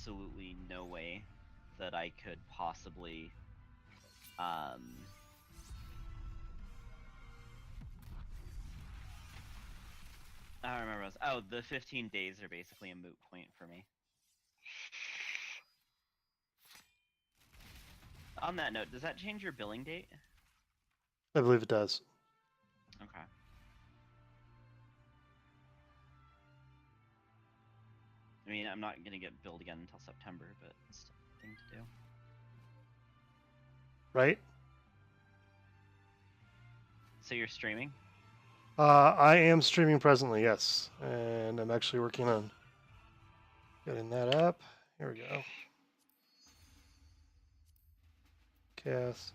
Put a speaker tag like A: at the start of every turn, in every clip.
A: absolutely no way that I could possibly I don't remember. Oh, the 15 days are basically a moot point for me. On that note, does that change your billing date?
B: I believe it does.
A: Okay. I mean, I'm not going to get billed again until September, but it's still a thing to do.
B: Right?
A: So you're streaming?
B: I am streaming presently, yes. And I'm actually working on getting that up. Here we go. Chaos.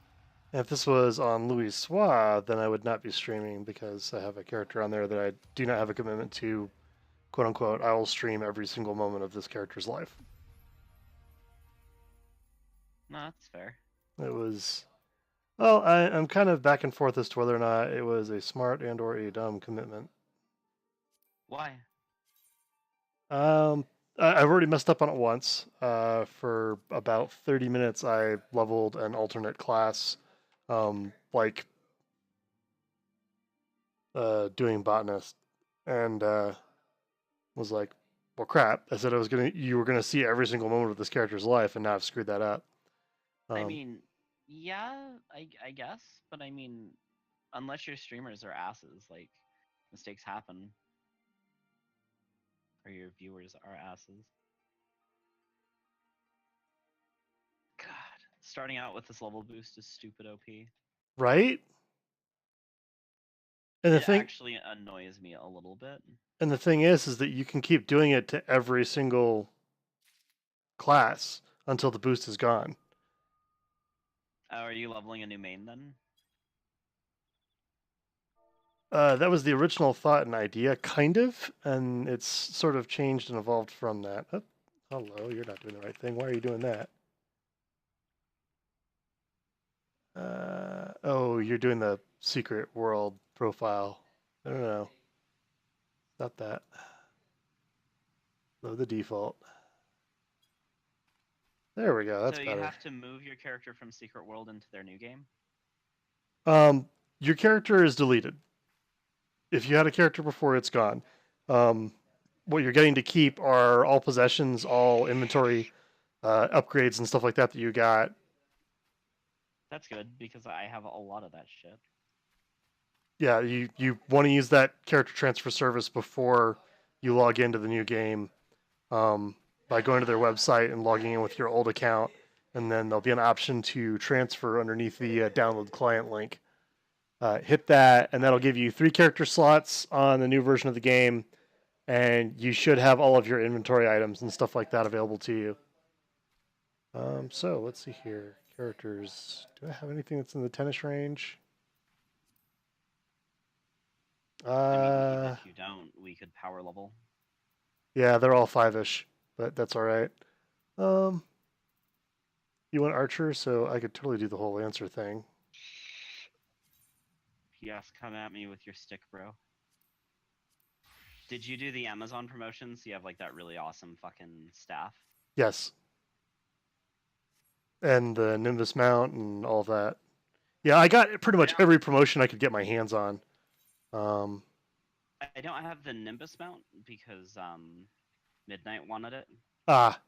B: And if this was on Louis Soir, then I would not be streaming because I have a character on there that I do not have a commitment to, quote unquote. I will stream every single moment of this character's life.
A: No, that's fair.
B: It was. Well, I'm kind of back and forth as to whether or not it was a smart and or a dumb commitment.
A: Why?
B: I've already messed up on it once. For about 30 minutes, I leveled an alternate class, like doing botanist, and was like, "Well, crap!" I said you were gonna see every single moment of this character's life, and now I've screwed that up.
A: I mean, yeah, I guess, but I mean, unless your streamers are asses, like mistakes happen, or your viewers are asses. God, starting out with this level boost is stupid OP.
B: Right? And the
A: It
B: thing,
A: actually annoys me a little bit.
B: and the thing is that you can keep doing it to every single class until the boost is gone.
A: Oh, are you leveling a new main then?
B: That was the original thought and idea, kind of, and it's sort of changed and evolved from that. Oh, hello, you're not doing the right thing. Why are you doing that? Oh, you're doing the secret world profile. I don't know. Not that. Load the default. There we go. That's
A: So you
B: better.
A: have to move your character from Secret World into their new game?
B: Your character is deleted. If you had a character before, it's gone. What you're getting to keep are all possessions, all inventory upgrades, and stuff like that you got.
A: That's good, because I have a lot of that shit.
B: Yeah, you want to use that character transfer service before you log into the new game by going to their website and logging in with your old account, and then there'll be an option to transfer underneath the download client link. Hit that, and that'll give you 3 character slots on the new version of the game, and you should have all of your inventory items and stuff like that available to you. So let's see here. Characters. Do I have anything that's in the 10ish range?
A: I mean, even if you don't, we could power level.
B: Yeah, they're all 5ish, but that's all right. You want Archer, so I could totally do the whole answer thing.
A: Yes, come at me with your stick, bro. Did you do the Amazon promotions? You have like that really awesome fucking staff.
B: Yes. And the Nimbus mount and all that. Yeah, I got pretty much every promotion I could get my hands on.
A: I don't have the Nimbus mount because Midnight wanted it.
B: Ah.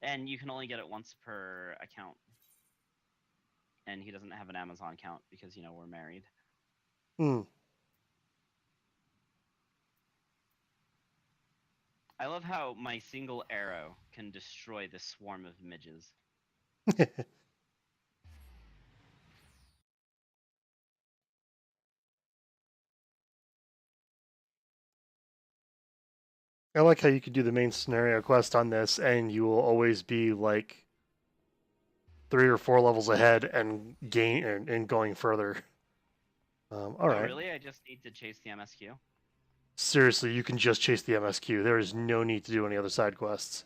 A: And you can only get it once per account. And he doesn't have an Amazon account because, you know, we're married. I love how my single arrow can destroy this swarm of midges.
B: I like how you could do the main scenario quest on this, and you will always be like 3 or 4 levels ahead and going further. All right.
A: Really? I just need to chase the MSQ?
B: Seriously, you can just chase the MSQ. There is no need to do any other side quests.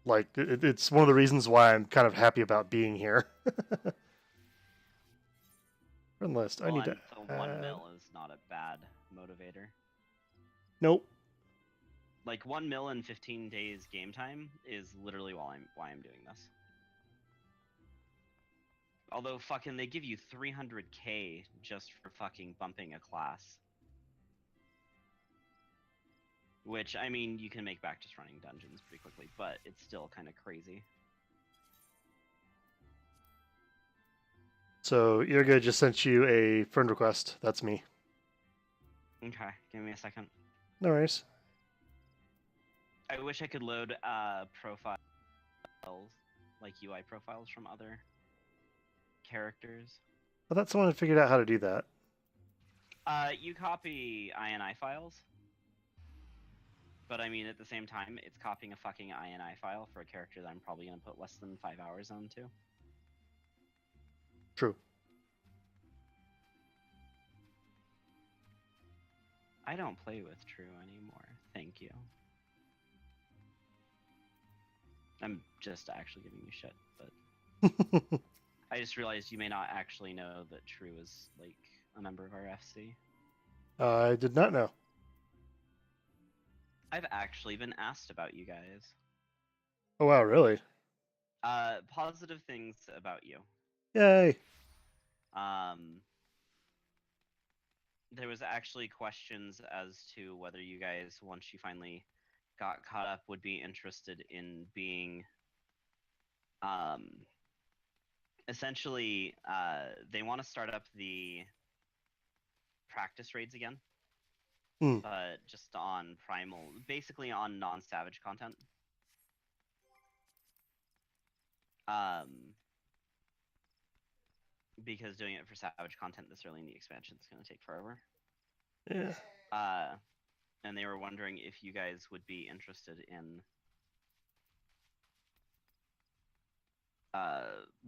B: Like, it's one of the reasons why I'm kind of happy about being here. Friend list. I need to.
A: The 1 mil is not a bad motivator.
B: Nope.
A: Like 1 mil in 15 days game time is literally why I'm doing this. Although fucking they give you 300k just for fucking bumping a class. Which, I mean, you can make back just running dungeons pretty quickly, but it's still kind of crazy.
B: So Irga just sent you a friend request. That's me.
A: Okay, give me a second.
B: No worries.
A: I wish I could load profiles, like UI profiles from other characters.
B: I thought someone had figured out how to do that.
A: You copy INI files, but I mean, at the same time, it's copying a fucking INI file for a character that I'm probably going to put less than 5 hours onto.
B: True.
A: I don't play with True anymore. Thank you. I'm just actually giving you shit, but I just realized you may not actually know that True is like a member of our FC.
B: I did not know.
A: I've actually been asked about you guys.
B: Oh wow, really?
A: Positive things about you.
B: Yay.
A: There was actually questions as to whether you guys, once you finally got caught up, would be interested in being essentially they want to start up the practice raids again, but just on primal, basically on non-savage content. Because doing it for savage content this early in the expansion is going to take forever.
B: Yeah.
A: And they were wondering if you guys would be interested in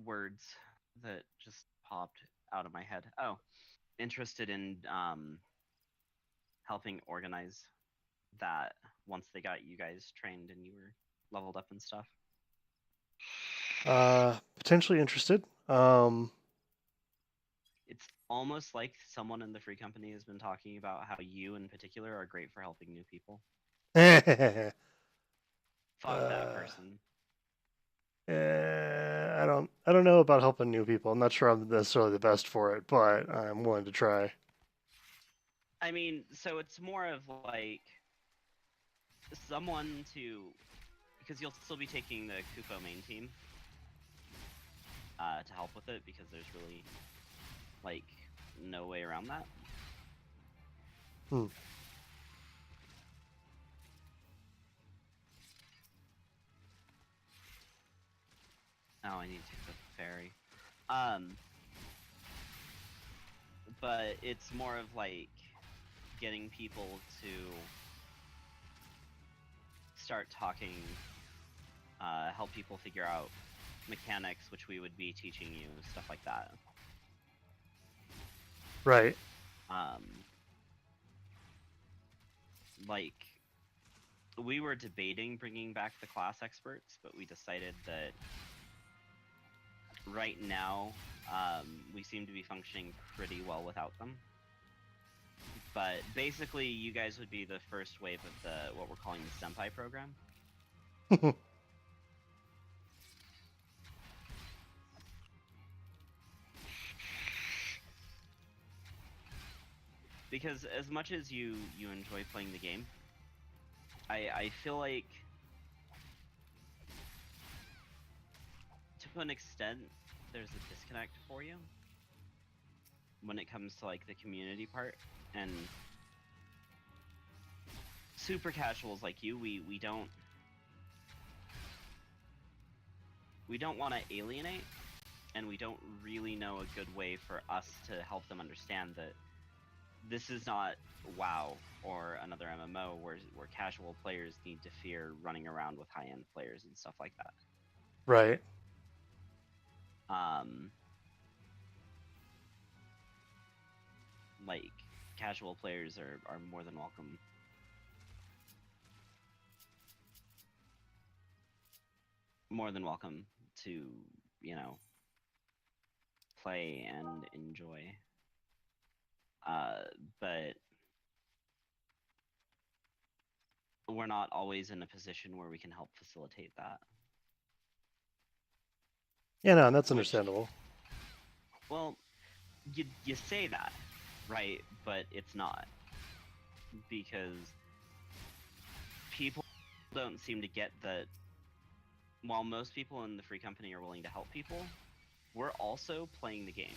A: words that just popped out of my head. Oh, interested in helping organize that once they got you guys trained and you were leveled up and stuff.
B: Potentially interested.
A: It's almost like someone in the free company has been talking about how you in particular are great for helping new people. Fuck that person.
B: I don't know about helping new people. I'm not sure I'm necessarily the best for it, but I'm willing to try.
A: I mean, so it's more of like someone to, because you'll still be taking the Kupo main team to help with it, because there's really like no way around that.
B: Hmm.
A: Oh, I need to take the ferry. But it's more of like getting people to start talking, help people figure out mechanics, which we would be teaching you, stuff like that.
B: Right.
A: Like, we were debating bringing back the class experts, but we decided that right now we seem to be functioning pretty well without them. But basically, you guys would be the first wave of the what we're calling the Senpai program. Because as much as you enjoy playing the game, I feel like to an extent there's a disconnect for you when it comes to like the community part, and super casuals like you, we don't want to alienate, and we don't really know a good way for us to help them understand that this is not WoW or another MMO where casual players need to fear running around with high-end players and stuff like that.
B: Right.
A: Like, casual players are more than welcome. More than welcome to, you know, play and enjoy. But we're not always in a position where we can help facilitate that.
B: Yeah, no, that's
A: Which,
B: understandable.
A: well, you say that, right? But it's not, because people don't seem to get that while most people in the free company are willing to help people, we're also playing the game.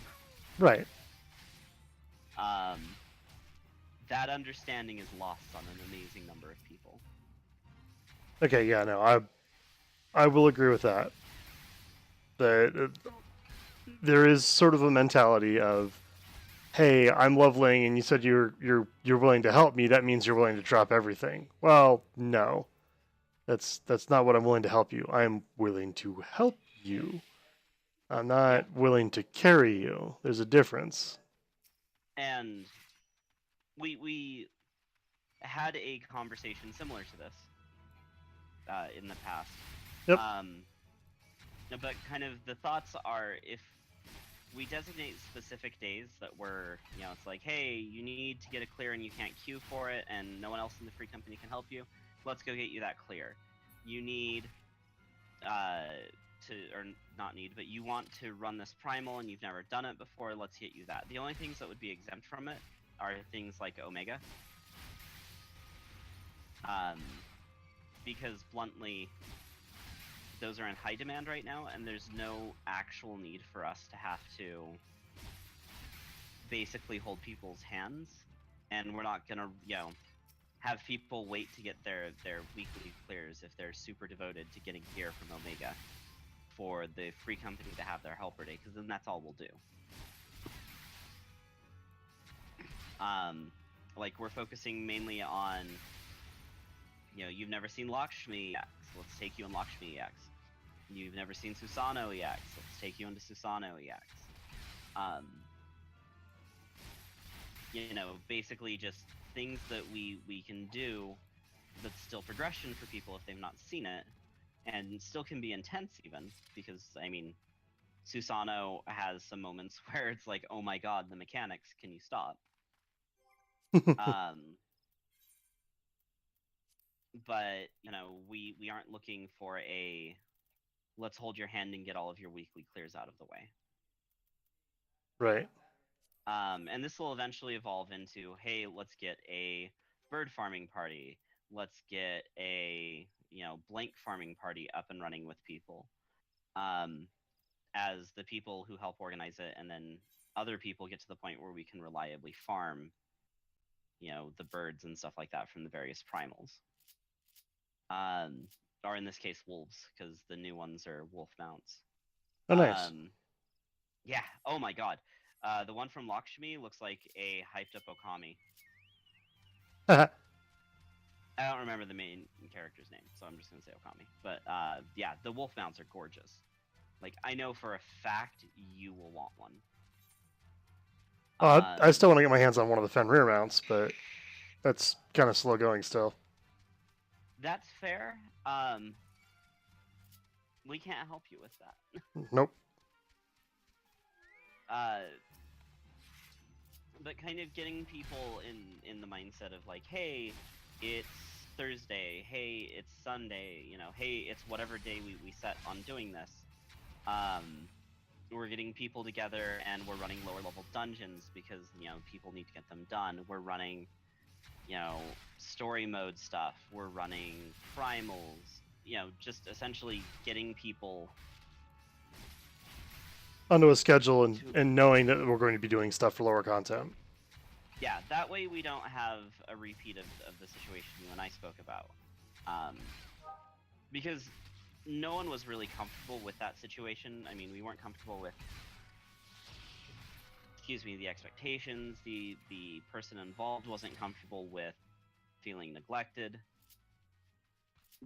B: Right.
A: That understanding is lost on an amazing number of people.
B: Okay, yeah, no, I will agree with that. That there is sort of a mentality of, hey, I'm leveling, and you said you're willing to help me. That means you're willing to drop everything. Well, no, that's not what I'm willing to help you. I'm willing to help you. I'm not willing to carry you. There's a difference.
A: And we had a conversation similar to this in the past.
B: Yep.
A: But kind of the thoughts are, if we designate specific days that we're, it's like, hey, you need to get a clear and you can't queue for it, and no one else in the free company can help you. Let's go get you that clear. You need or not need, but you want to run this primal and you've never done it before. Let's get you that. The only things that would be exempt from it are things like Omega. Because bluntly, those are in high demand right now, and there's no actual need for us to have to basically hold people's hands, and we're not gonna, have people wait to get their weekly clears if they're super devoted to getting gear from Omega for the free company to have their helper day, because then that's all we'll do. Like, we're focusing mainly on, you've never seen Lakshmi EX, let's take you on Lakshmi EX. You've never seen Susano EX, let's take you into Susano EX. Basically just things that we can do that's still progression for people if they've not seen it, and still can be intense even, because, I mean, Susano has some moments where it's like, oh my god, the mechanics, can you stop? But, we aren't looking for a let's hold your hand and get all of your weekly clears out of the way.
B: Right.
A: And this will eventually evolve into, hey, let's get a bird farming party. Let's get a, blank farming party up and running with people. As the people who help organize it, and then other people get to the point where we can reliably farm, the birds and stuff like that from the various primals. Or in this case, wolves, because the new ones are wolf mounts.
B: Oh, nice.
A: Yeah. Oh my god. The one from Lakshmi looks like a hyped up Okami. I don't remember the main character's name, so I'm just gonna say Okami. But yeah, the wolf mounts are gorgeous. Like, I know for a fact you will want one.
B: I still want to get my hands on one of the Fenrir mounts, but that's kind of slow going still.
A: That's fair. We can't help you with that.
B: Nope.
A: But kind of getting people in the mindset of like, hey, it's Thursday, hey, it's Sunday, hey, it's whatever day we set on doing this. We're getting people together and we're running lower level dungeons because, people need to get them done. We're running, story mode stuff. We're running primals, just essentially getting people
B: onto a schedule and knowing that we're going to be doing stuff for lower content.
A: Yeah, that way we don't have a repeat of the situation you and I spoke about. Because no one was really comfortable with that situation. I mean, we weren't comfortable with, the expectations. The person involved wasn't comfortable with feeling neglected.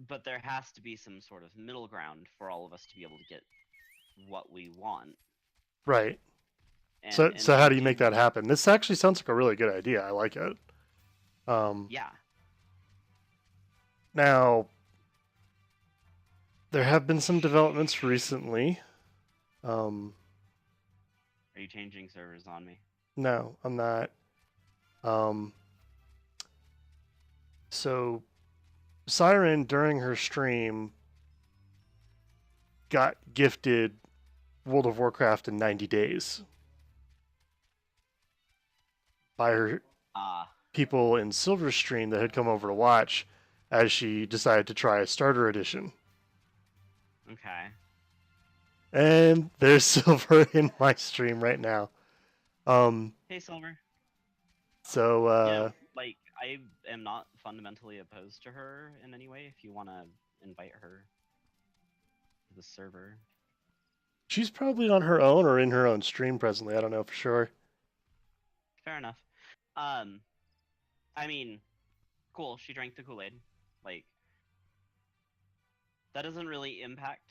A: But there has to be some sort of middle ground for all of us to be able to get what we want.
B: Right. So how do you make that happen? This actually sounds like a really good idea. I like it.
A: Yeah.
B: Now, there have been some developments recently.
A: Are you changing servers on me?
B: No, I'm not. So Siren during her stream got gifted World of Warcraft in 90 days by her
A: Ah,
B: people in Silver Stream that had come over to watch as she decided to try a starter edition.
A: okay.
B: And there's Silver in my stream right now.
A: Hey, Silver.
B: So
A: Like, I am not fundamentally opposed to her in any way. If you want to invite her to the server,
B: she's probably on her own or in her own stream presently. I don't know for sure.
A: fair enough. Um, I mean, cool. She drank the Kool-Aid. Like, that doesn't really impact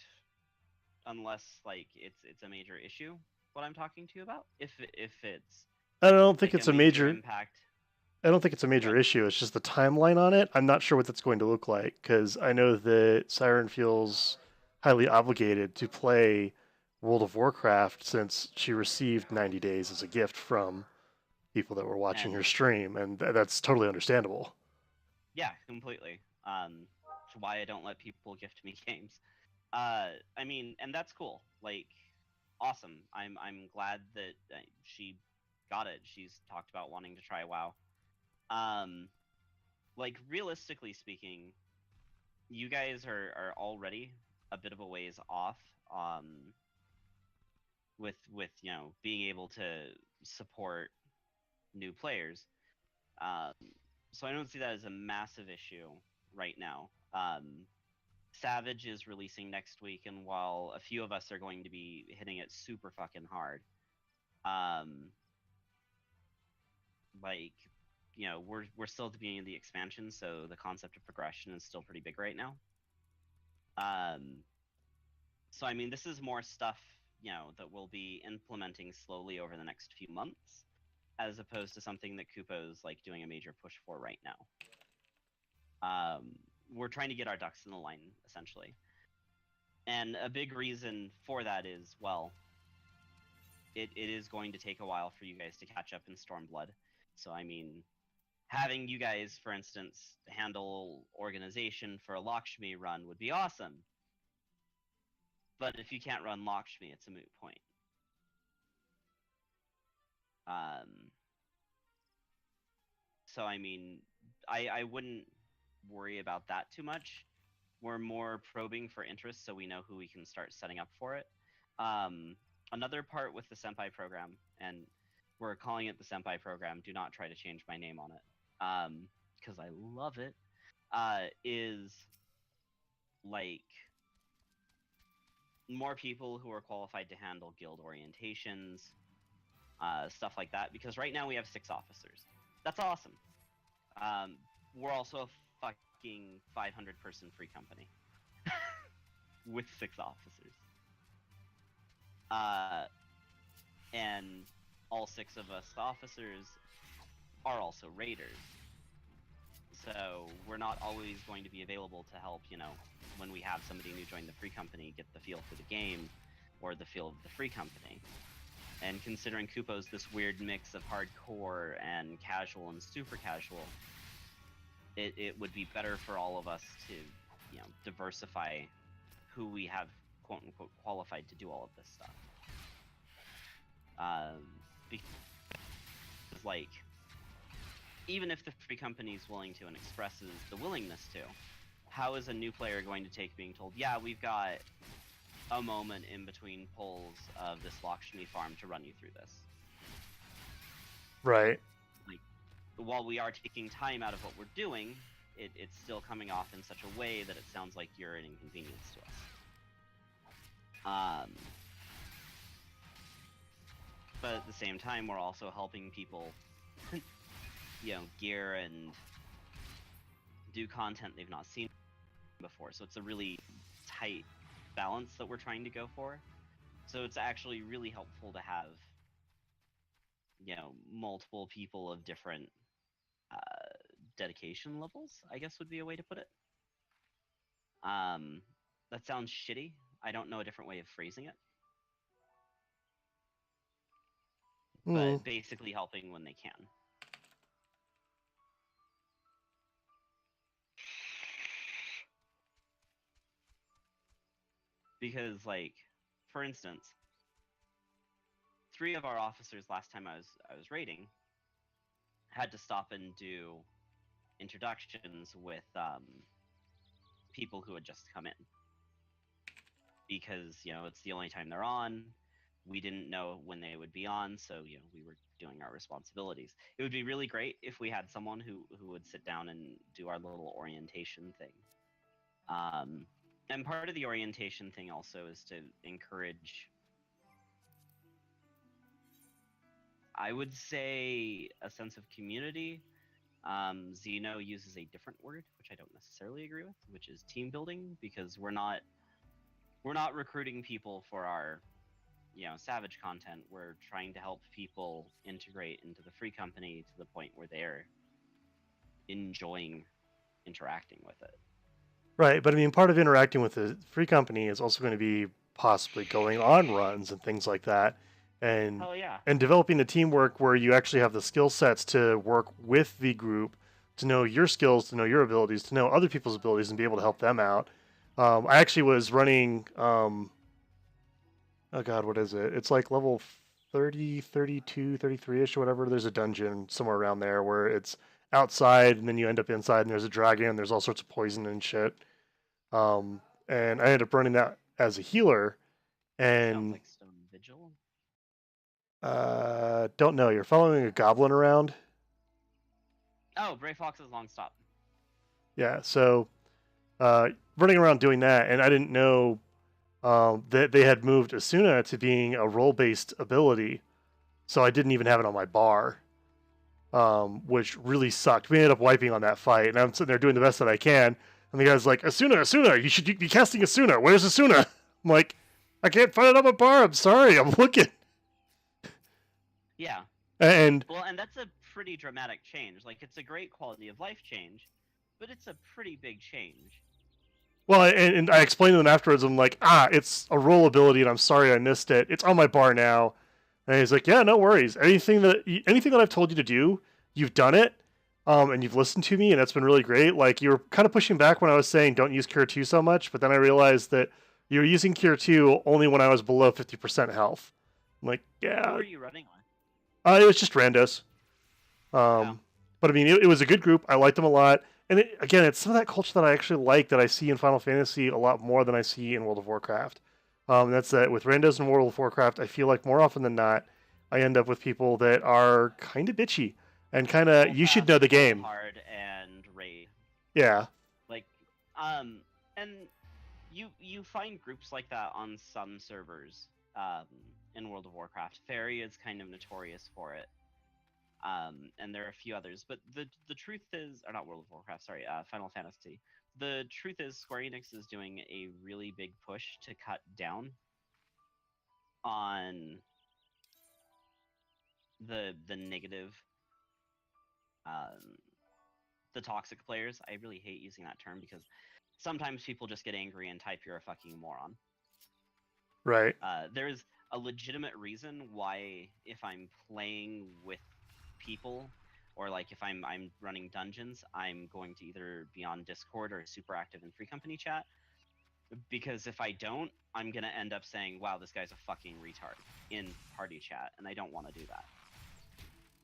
A: unless like it's a major issue. What I'm talking to you about, if it's
B: I don't think
A: like a
B: it's a
A: major
B: major.
A: impact.
B: I don't think it's a major
A: What?
B: issue. It's just the timeline on it. I'm not sure what that's going to look like because I know that Siren feels highly obligated to play World of Warcraft since she received 90 days as a gift from people that were watching her
A: And
B: stream, and that's totally understandable.
A: yeah, completely. It's why I don't let people gift me games. I mean, and that's cool. Like, awesome. I'm glad that she got it. She's talked about wanting to try WoW. Um, like realistically speaking, you guys are already a bit of a ways off. With being able to support new players. Um, so I don't see that as a massive issue right now. Savage is releasing next week, and while a few of us are going to be hitting it super fucking hard, um, like we're still at the beginning of the expansion, so the concept of progression is still pretty big right now. Um, so I mean, this is more stuff that we'll be implementing slowly over the next few months, as opposed to something that Kupo's like doing a major push for right now. We're trying to get our ducks in the line essentially, and a big reason for that is, well, it is going to take a while for you guys to catch up in Stormblood. So I mean, having you guys, for instance, handle organization for a Lakshmi run would be awesome. But if you can't run Lakshmi, it's a moot point. Um, so I mean, I wouldn't worry about that too much. We're more probing for interest so we know who we can start setting up for it. Um, Another part with the Senpai program, and we're calling it the Senpai program, do not try to change my name on it, because I love it, is like more people who are qualified to handle guild orientations, stuff like that, because right now we have 6 officers. That's awesome. We're also a fucking 500-person free company with 6 officers. And all 6 of us officers are also raiders. So we're not always going to be available to help, when we have somebody new join the free company, get the feel for the game or the feel of the free company. And considering Kupo's this weird mix of hardcore and casual and super casual, it would be better for all of us to, diversify who we have quote unquote qualified to do all of this stuff. Because like, even if the free company is willing to and expresses the willingness to, how is a new player going to take being told, yeah, we've got a moment in between pulls of this Lakshmi farm to run you through this?
B: Right.
A: Like, while we are taking time out of what we're doing, it's still coming off in such a way that it sounds like you're an inconvenience to us. But at the same time, we're also helping people, gear and do content they've not seen before. So it's a really tight balance that we're trying to go for. So it's actually really helpful to have, multiple people of different dedication levels, I guess would be a way to put it. That sounds shitty. I don't know a different way of phrasing it. But basically helping when they can. Because, like, for instance, 3 of our officers last time I was raiding had to stop and do introductions with people who had just come in, because it's the only time they're on. We didn't know when they would be on, so we were doing our responsibilities. It would be really great if we had someone who would sit down and do our little orientation thing. And part of the orientation thing also is to encourage, I would say, a sense of community. Zeno uses a different word, which I don't necessarily agree with, which is team building, because we're not recruiting people for our Savage content. We're trying to help people integrate into the free company to the point where they're enjoying interacting with it.
B: Right, but I mean, part of interacting with the free company is also going to be possibly going on runs and things like that, and
A: Hell yeah.
B: and developing the teamwork where you actually have the skill sets to work with the group, to know your skills, to know your abilities, to know other people's abilities, and be able to help them out. I actually was running. Oh God, what is it? It's like level 30, 32, 33-ish or whatever. There's a dungeon somewhere around there where it's outside and then you end up inside and there's a dragon and there's all sorts of poison and shit. And I ended up running that as a healer.
A: Sounds
B: And
A: like Stone Vigil.
B: don't know. You're following a goblin around.
A: Oh, Bray Fox's long stop.
B: Yeah. So running around doing that, and I didn't know that they had moved Asuna to being a role-based ability, so I didn't even have it on my bar, which really sucked. We ended up wiping on that fight, and I'm sitting there doing the best that I can, and the guy's like, Asuna, you should be casting Asuna. Where's Asuna? I'm like, I can't find it on my bar. I'm sorry, I'm looking.
A: Yeah.
B: And
A: that's a pretty dramatic change. Like, it's a great quality of life change, but it's a pretty big change.
B: Well, and I explained to them afterwards. I'm like, it's a roll ability, and I'm sorry I missed it. It's on my bar now. And he's like, yeah, no worries. Anything that I've told you to do, you've done it, and you've listened to me, and that's been really great. Like, you were kind of pushing back when I was saying don't use Cure 2 so much, but then I realized that you were using Cure 2 only when I was below 50% health. I'm like, yeah.
A: Who are you running with?
B: It was just randos. But I mean, it was a good group. I liked them a lot. And again, it's some of that culture that I actually like that I see in Final Fantasy a lot more than I see in World of Warcraft. That's that with randos in World of Warcraft, I feel like more often than not, I end up with people that are kind of bitchy and kind of, you should know the game.
A: Hard and raid.
B: Yeah.
A: Like, and you find groups like that on some servers, in World of Warcraft. Fairy is kind of notorious for it. And there are a few others, but the truth is, or not World of Warcraft, sorry, Final Fantasy. The truth is, Square Enix is doing a really big push to cut down on the negative, the toxic players. I really hate using that term because sometimes people just get angry and type "you're a fucking moron."
B: Right.
A: There's a legitimate reason why, if I'm playing with people, or like if I'm running dungeons, I'm going to either be on Discord or super active in free company chat, because if I don't, I'm gonna end up saying, wow, this guy's a fucking retard in party chat, and I don't want to do that.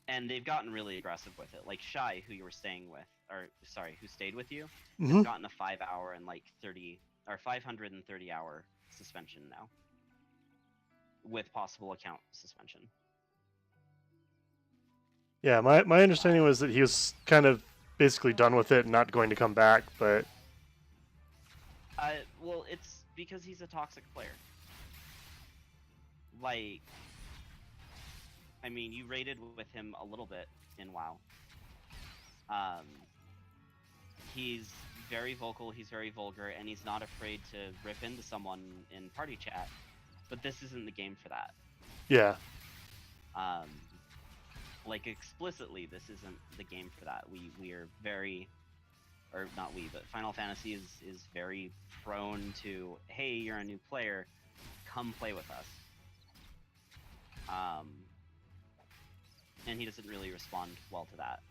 A: And they've gotten really aggressive with it. Like Shy, who you were staying with, or sorry, who stayed with you, has gotten a 5-hour and like 530-hour suspension now, with possible account suspension.
B: Yeah, my understanding was that he was kind of basically done with it and not going to come back, but...
A: Well, it's because he's a toxic player. Like, I mean, you raided with him a little bit in WoW. He's very vocal, he's very vulgar, and he's not afraid to rip into someone in party chat, but this isn't the game for that.
B: Yeah.
A: Like, explicitly, this isn't the game for that. We are very, or not we, but Final Fantasy is very prone to, hey, you're a new player, come play with us. And he doesn't really respond well to that.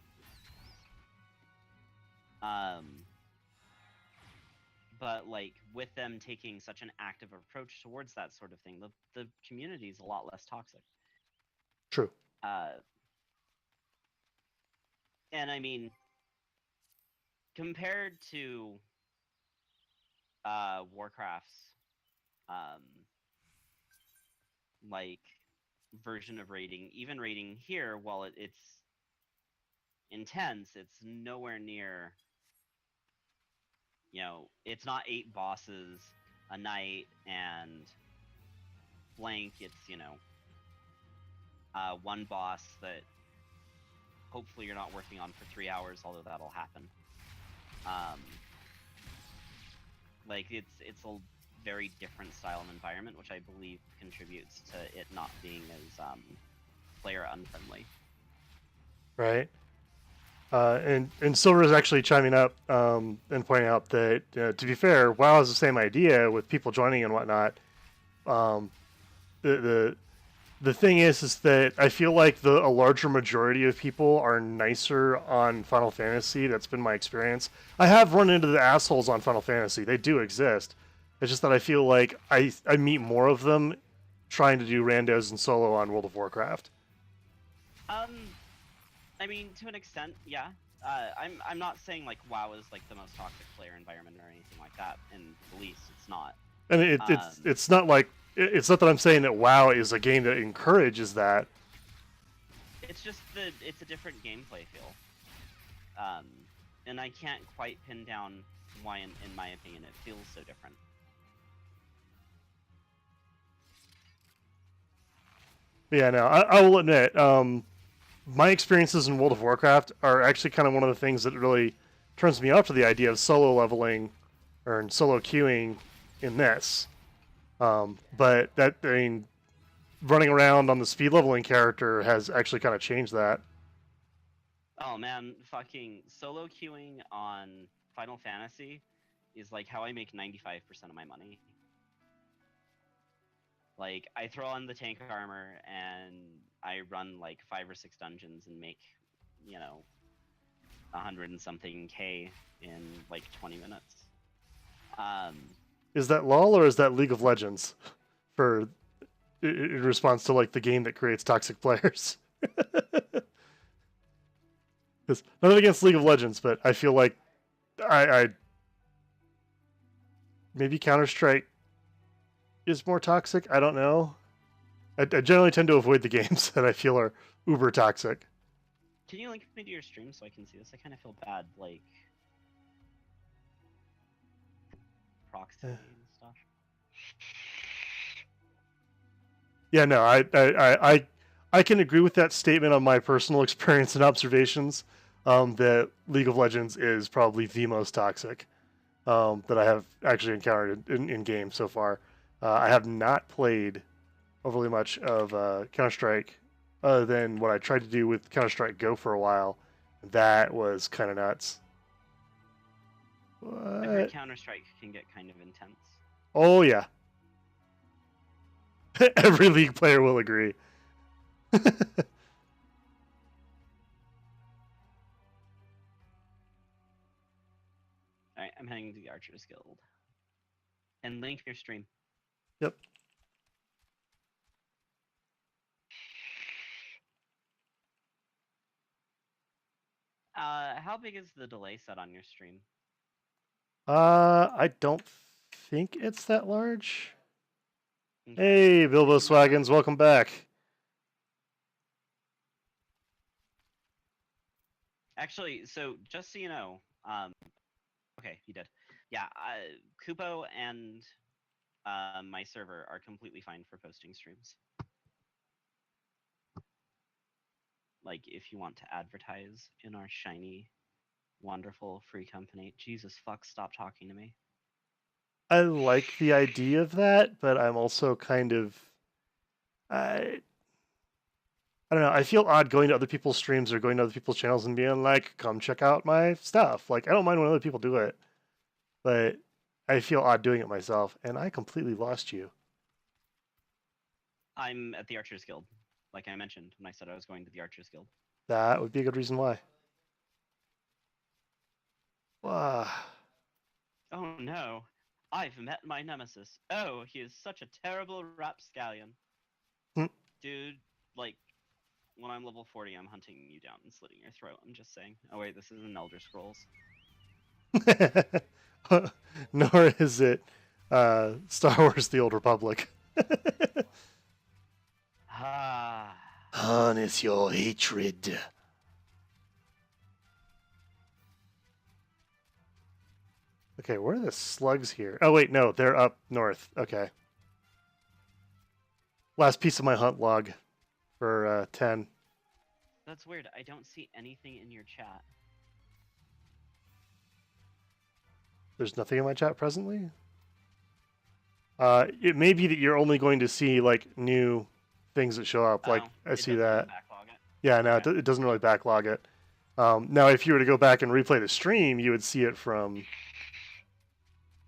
A: but like with them taking such an active approach towards that sort of thing, the community is a lot less toxic.
B: True.
A: Uh, and I mean, compared to Warcraft's um, like version of raiding, even raiding here, while it's intense, it's nowhere near. It's not 8 bosses a night and blank. It's one boss that hopefully you're not working on for 3 hours, although that'll happen. Like it's a very different style and environment, which I believe contributes to it not being as player unfriendly.
B: Right. And Silver is actually chiming up and pointing out that, to be fair, WoW is the same idea with people joining and whatnot. Um, the thing is that I feel like a larger majority of people are nicer on Final Fantasy. That's been my experience. I have run into the assholes on Final Fantasy. They do exist. It's just that I feel like I meet more of them trying to do randos and solo on World of Warcraft.
A: I mean, to an extent, yeah. I'm not saying like WoW is like the most toxic player environment or anything like that. In the least, it's not.
B: And it's not like it's not that I'm saying that WoW is a game that encourages that.
A: It's just it's a different gameplay feel. And I can't quite pin down why, in my opinion, it feels so different.
B: Yeah, no, I will admit, my experiences in World of Warcraft are actually kind of one of the things that really turns me off to the idea of solo leveling or solo queuing in this. But running around on the speed leveling character has actually kind of changed that.
A: Oh man, fucking solo queuing on Final Fantasy is like how I make 95% of my money. Like, I throw on the tank armor and I run like 5 or 6 dungeons and make, 100 and something K in like 20 minutes.
B: Is that LOL or is that League of Legends? For in response to like the game that creates toxic players. Nothing against League of Legends, but I feel like I maybe Counter-Strike is more toxic. I don't know. I generally tend to avoid the games that I feel are uber toxic.
A: Can you link me to your stream so I can see this? I kind of feel bad, like proxy and stuff.
B: Yeah, no, I can agree with that statement on my personal experience and observations. That League of Legends is probably the most toxic that I have actually encountered in game so far. I have not played overly much of Counter-Strike other than what I tried to do with Counter-Strike Go for a while. That was kind of nuts.
A: I've heard Counter-Strike can get kind of intense.
B: Oh, yeah. Every League player will agree.
A: Alright, I'm heading to the Archers Guild. And link your stream.
B: Yep.
A: How big is the delay set on your stream?
B: I don't think it's that large.
A: Okay.
B: Hey, Bilbo Swaggins, welcome back.
A: Actually, so just so you know, okay, you did. Yeah, Kupo and my server are completely fine for posting streams. Like, if you want to advertise in our shiny, wonderful free company. Jesus fuck, stop talking to me.
B: I like the idea of that, but I'm also kind of I don't know. I feel odd going to other people's streams or going to other people's channels and being like, "Come check out my stuff." Like, I don't mind when other people do it, but I feel odd doing it myself, and I completely lost you.
A: I'm at the Archers Guild, like I mentioned when I said I was going to the Archers Guild.
B: That would be a good reason why. Wow.
A: Oh no. no, I've met my nemesis. Oh, he is such a terrible rapscallion.
B: Hmm.
A: Dude, like, when I'm level 40, I'm hunting you down and slitting your throat. I'm just saying. Oh wait, this isn't Elder Scrolls.
B: Nor is it Star Wars: The Old Republic.
A: Ah.
B: Harness your hatred. Okay, where are the slugs here? Oh wait, no, they're up north. Okay. Last piece of my hunt log for 10.
A: That's weird. I don't see anything in your chat.
B: There's nothing in my chat presently. It may be that you're only going to see like new things that show up. Like I see that.
A: Backlog it.
B: Yeah, no,
A: Okay.
B: it doesn't really backlog it. Now, if you were to go back and replay the stream, you would see it from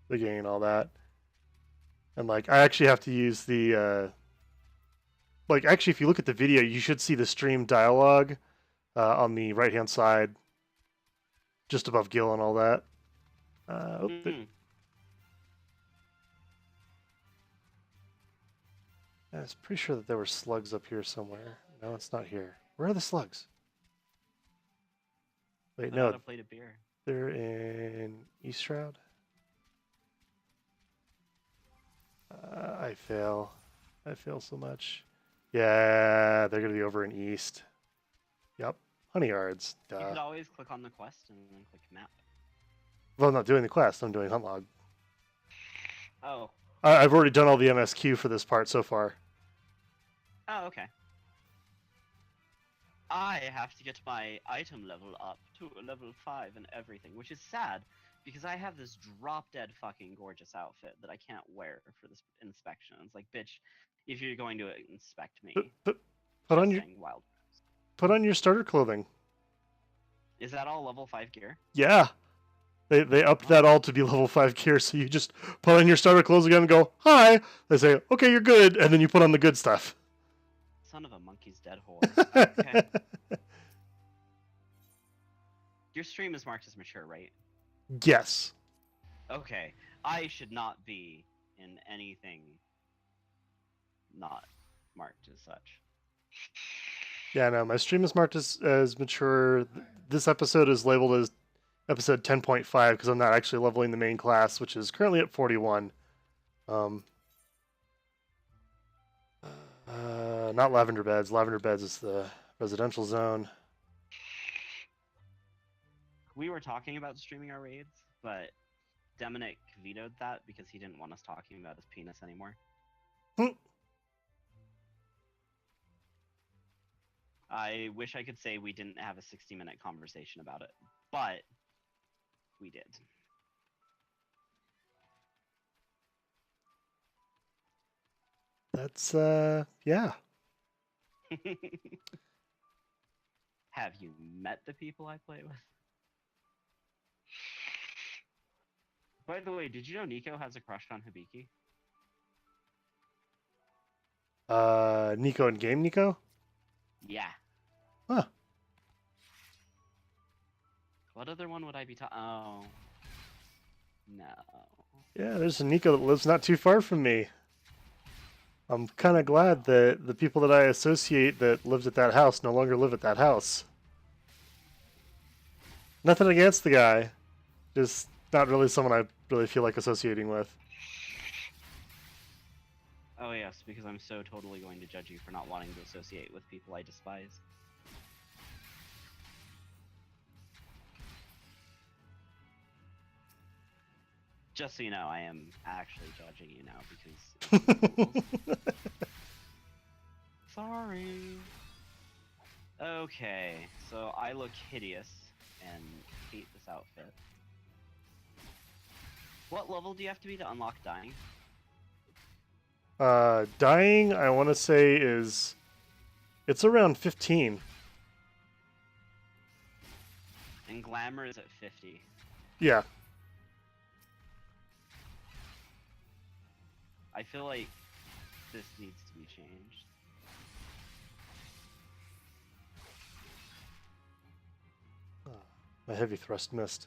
B: the beginning and all that. And like, I actually have to use the like. Actually, if you look at the video, you should see the stream dialogue on the right-hand side, just above Gil and all that. I was pretty sure that there were slugs up here somewhere. No, it's not here. Where are the slugs? Wait, no,
A: A plate of beer.
B: they're in East Shroud. I fail. I fail so much. Yeah, they're gonna be over in East. Yep, Honey Yards.
A: You
B: Duh.
A: could always click on the quest and then click map.
B: Well, I'm not doing the quest. I'm doing hunt log.
A: Oh.
B: I've already done all the MSQ for this part so far.
A: Oh, okay. I have to get my item level up to a level 5 and everything, which is sad because I have this drop-dead fucking gorgeous outfit that I can't wear for this inspection. It's like, bitch, if you're going to inspect me,
B: Put on your starter clothing.
A: Is that all level 5 gear?
B: Yeah. They upped that all to be level 5 gear, so you just put on your starter clothes again and go, hi. They say, okay, you're good, and then you put on the good stuff.
A: Son of a monkey's dead whore. Okay. Your stream is marked as mature, right?
B: Yes.
A: Okay. I should not be in anything not marked as such.
B: Yeah, no, my stream is marked as mature. This episode is labeled as episode 10.5 because I'm not actually leveling the main class, which is currently at 41. Not Lavender Beds. Lavender Beds is the residential zone.
A: We were talking about streaming our raids, but Dominic vetoed that because he didn't want us talking about his penis anymore. I wish I could say we didn't have a 60-minute conversation about it, but we did.
B: That's, yeah.
A: Have you met the people I play with? By the way, did you know Nico has a crush on Hibiki?
B: Nico in game Nico?
A: Yeah.
B: Huh.
A: What other one would I be Oh. No.
B: Yeah, there's a Nico that lives not too far from me. I'm kind of glad that the people that I associate that lived at that house no longer live at that house. Nothing against the guy. Just not really someone I really feel like associating with.
A: Oh yes, because I'm so totally going to judge you for not wanting to associate with people I despise. Just so you know, I am actually judging you now because... Sorry. Okay, so I look hideous and hate this outfit. What level do you have to be to unlock dying?
B: Dying, I want to say is... It's around 15.
A: And glamour is at 50.
B: Yeah.
A: I feel like this needs to be changed.
B: My heavy thrust missed.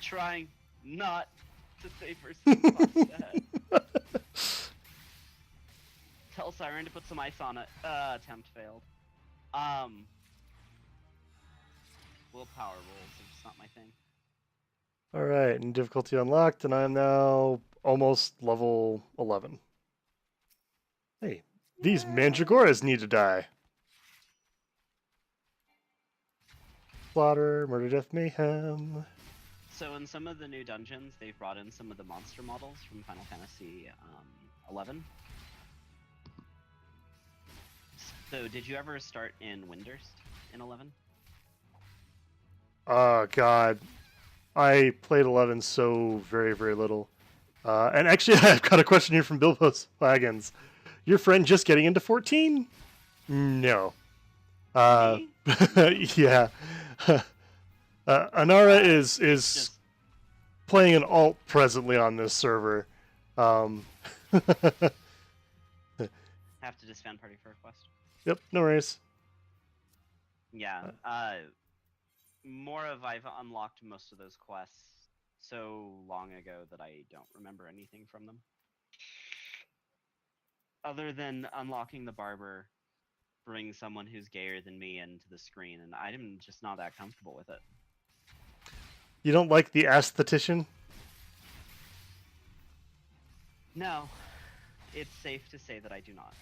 A: trying not to say first ahead. Tell Siren to put some ice on it. Attempt failed. Willpower rolls, it's not my thing.
B: Alright, and difficulty unlocked, and I'm now almost level 11. Hey, these Mandragoras need to die. Slaughter, murder, death, mayhem.
A: So in some of the new dungeons, they've brought in some of the monster models from Final Fantasy 11. So did you ever start in Windurst in 11?
B: Oh, God. I played 11 so very, very little. And actually, I've got a question here from Bilbo's Wagons. Your friend just getting into 14? No.
A: Me?
B: Yeah. Anara is
A: Just
B: playing an alt presently on this server.
A: have to disband party for a quest.
B: Yep, no worries.
A: Yeah. More of I've unlocked most of those quests so long ago that I don't remember anything from them. Other than unlocking the barber, bring someone who's gayer than me into the screen, and I'm just not that comfortable with it.
B: You don't like the aesthetician?
A: No, it's safe to say that I do not.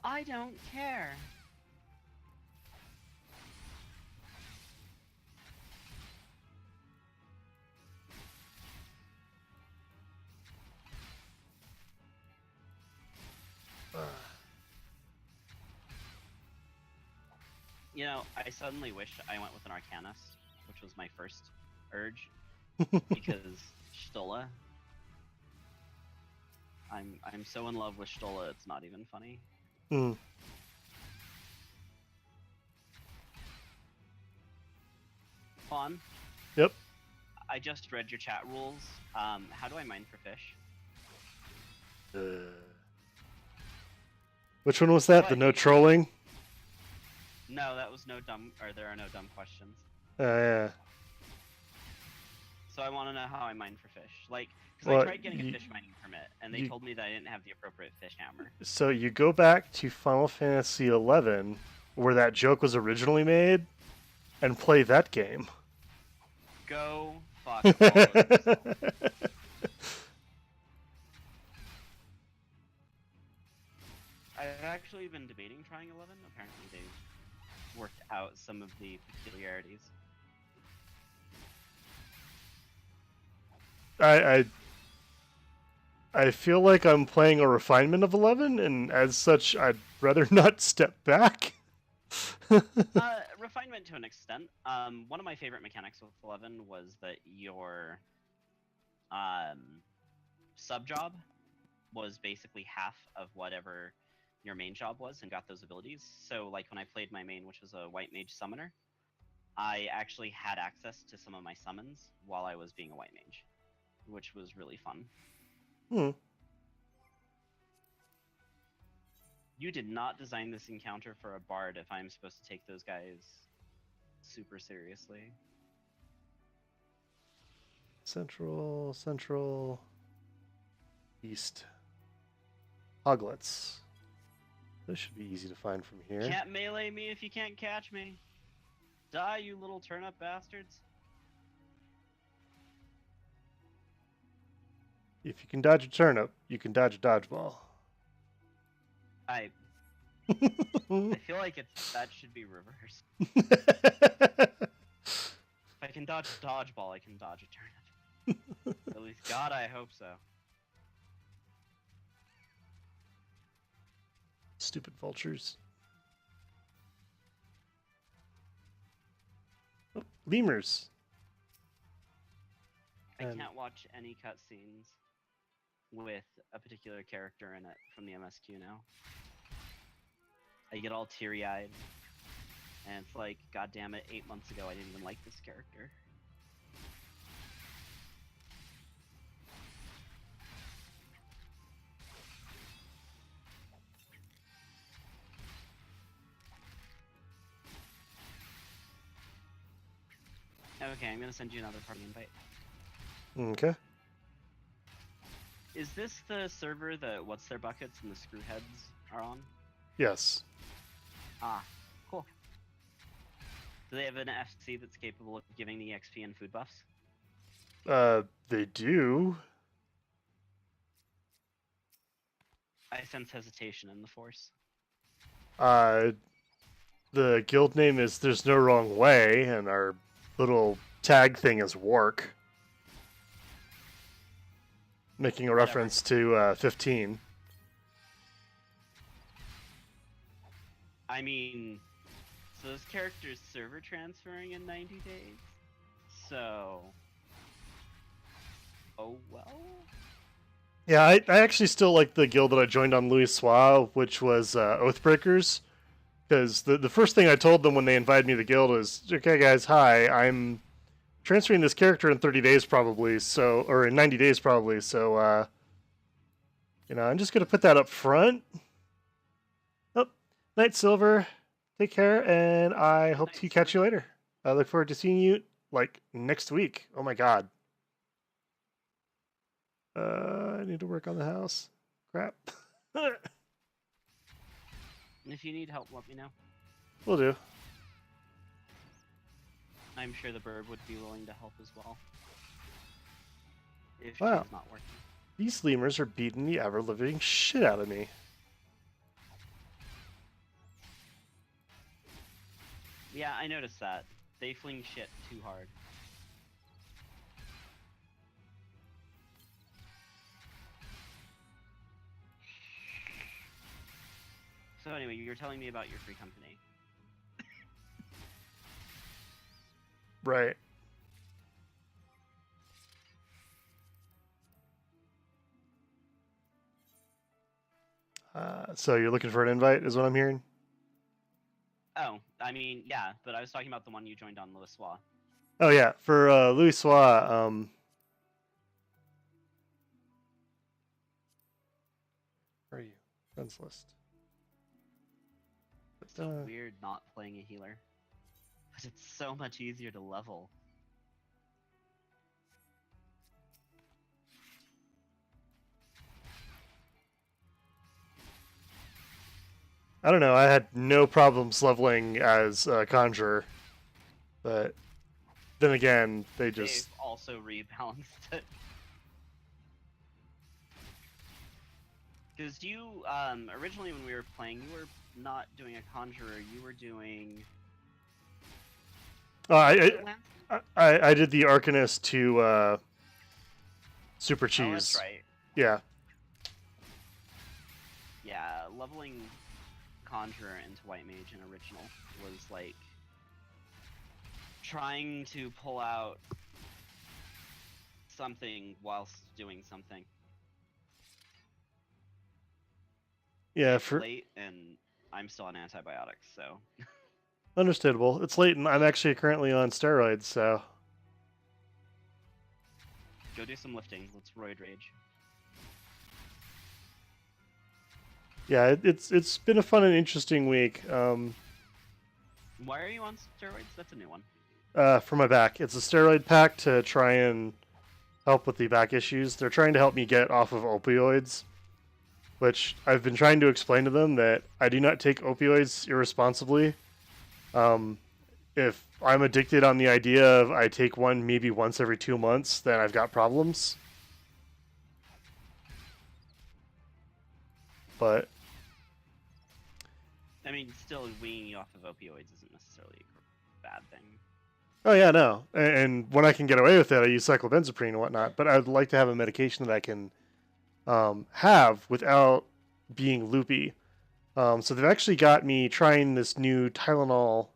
A: I don't care. You know, I suddenly wish I went with an Arcanist, which was my first urge, because Stola. I'm so in love with Stola, it's not even funny. Fawn?
B: Yep.
A: I just read your chat rules. How do I mine for fish?
B: Which one was that?
A: What?
B: The no trolling?
A: No, that was no dumb, or there are no dumb questions.
B: Yeah.
A: So I want to know how I mine for fish. Like, because
B: Well,
A: I tried getting a fish mining permit, and they told me that I didn't have the appropriate fish hammer.
B: So you go back to Final Fantasy 11, where that joke was originally made, and play that game.
A: Go fuck all of yourself. I've actually been debating trying 11. Apparently they've worked out some of the peculiarities.
B: I feel like I'm playing a refinement of 11, and as such, I'd rather not step back.
A: Refinement to an extent. One of my favorite mechanics with 11 was that your sub job was basically half of whatever your main job was, and got those abilities. So, like when I played my main, which was a white mage summoner, I actually had access to some of my summons while I was being a white mage, which was really fun. You did not design this encounter for a bard if I'm supposed to take those guys super seriously.
B: Central, East. Hoglets. This should be easy to find from here.
A: Can't melee me if you can't catch me. Die, you little turnip bastards.
B: If you can dodge a turnip, you can dodge a dodgeball.
A: I feel like that should be reversed. If I can dodge a dodgeball, I can dodge a turnip. At least, God, I hope so.
B: Stupid vultures. Oh, lemurs.
A: I can't watch any cutscenes with a particular character in it from the MSQ now. I get all teary-eyed, and it's like, God damn it, 8 months ago I didn't even like this character. Okay, I'm gonna send you another party invite.
B: Okay.
A: Is this the server that What's Their Buckets and the Screwheads are on?
B: Yes.
A: Ah, cool. Do they have an FC that's capable of giving the XP and food buffs?
B: They do.
A: I sense hesitation in the force.
B: The guild name is There's No Wrong Way, and our little tag thing is Work. Making a reference to 15.
A: I mean, so this character's server transferring in 90 days? So... Oh well?
B: Yeah, I actually still like the guild that I joined on Louis Soir, which was Oathbreakers. Because the first thing I told them when they invited me to the guild is, okay guys, hi, I'm transferring this character in 30 days probably, so, or in 90 days probably, so, I'm just going to put that up front. Oh, Night Silver, take care, and I hope to catch you later. I look forward to seeing you, next week. Oh my god. I need to work on the house. Crap.
A: And if you need help, let me know.
B: Will do.
A: I'm sure the bird would be willing to help as well. If
B: Wow.
A: she's not working.
B: These lemurs are beating the ever-living shit out of me.
A: Yeah, I noticed that. They fling shit too hard. So anyway, you were telling me about your free company.
B: Right. So you're looking for an invite, is what I'm hearing?
A: Oh, I mean, yeah, but I was talking about the one you joined on Louis Soir.
B: Oh yeah, for Louis Soir, where are you? Friends list.
A: It's so weird not playing a healer. But it's so much easier to level.
B: I don't know, I had no problems leveling as Conjurer. But then again, they've
A: also rebalanced it. Because you, originally when we were playing, you were not doing a Conjurer, you were doing...
B: I did the Arcanist to Super Cheese.
A: Oh, that's right.
B: Yeah.
A: Yeah, leveling Conjurer into White Mage in original was like trying to pull out something whilst doing something.
B: Yeah,
A: it's late and I'm still on antibiotics, so
B: understandable. It's late and I'm actually currently on steroids, so
A: go do some lifting. Let's roid rage.
B: Yeah, it's been a fun and interesting week.
A: Why are you on steroids? That's a new one.
B: For my back. It's a steroid pack to try and help with the back issues. They're trying to help me get off of opioids, which I've been trying to explain to them that I do not take opioids irresponsibly. If I'm addicted on the idea of I take one maybe once every 2 months, then I've got problems. But
A: I mean, still weaning you off of opioids isn't necessarily a bad thing.
B: Oh yeah, no. And when I can get away with it, I use cyclobenzaprine and whatnot. But I'd like to have a medication that I can have without being loopy. So they've actually got me trying this new Tylenol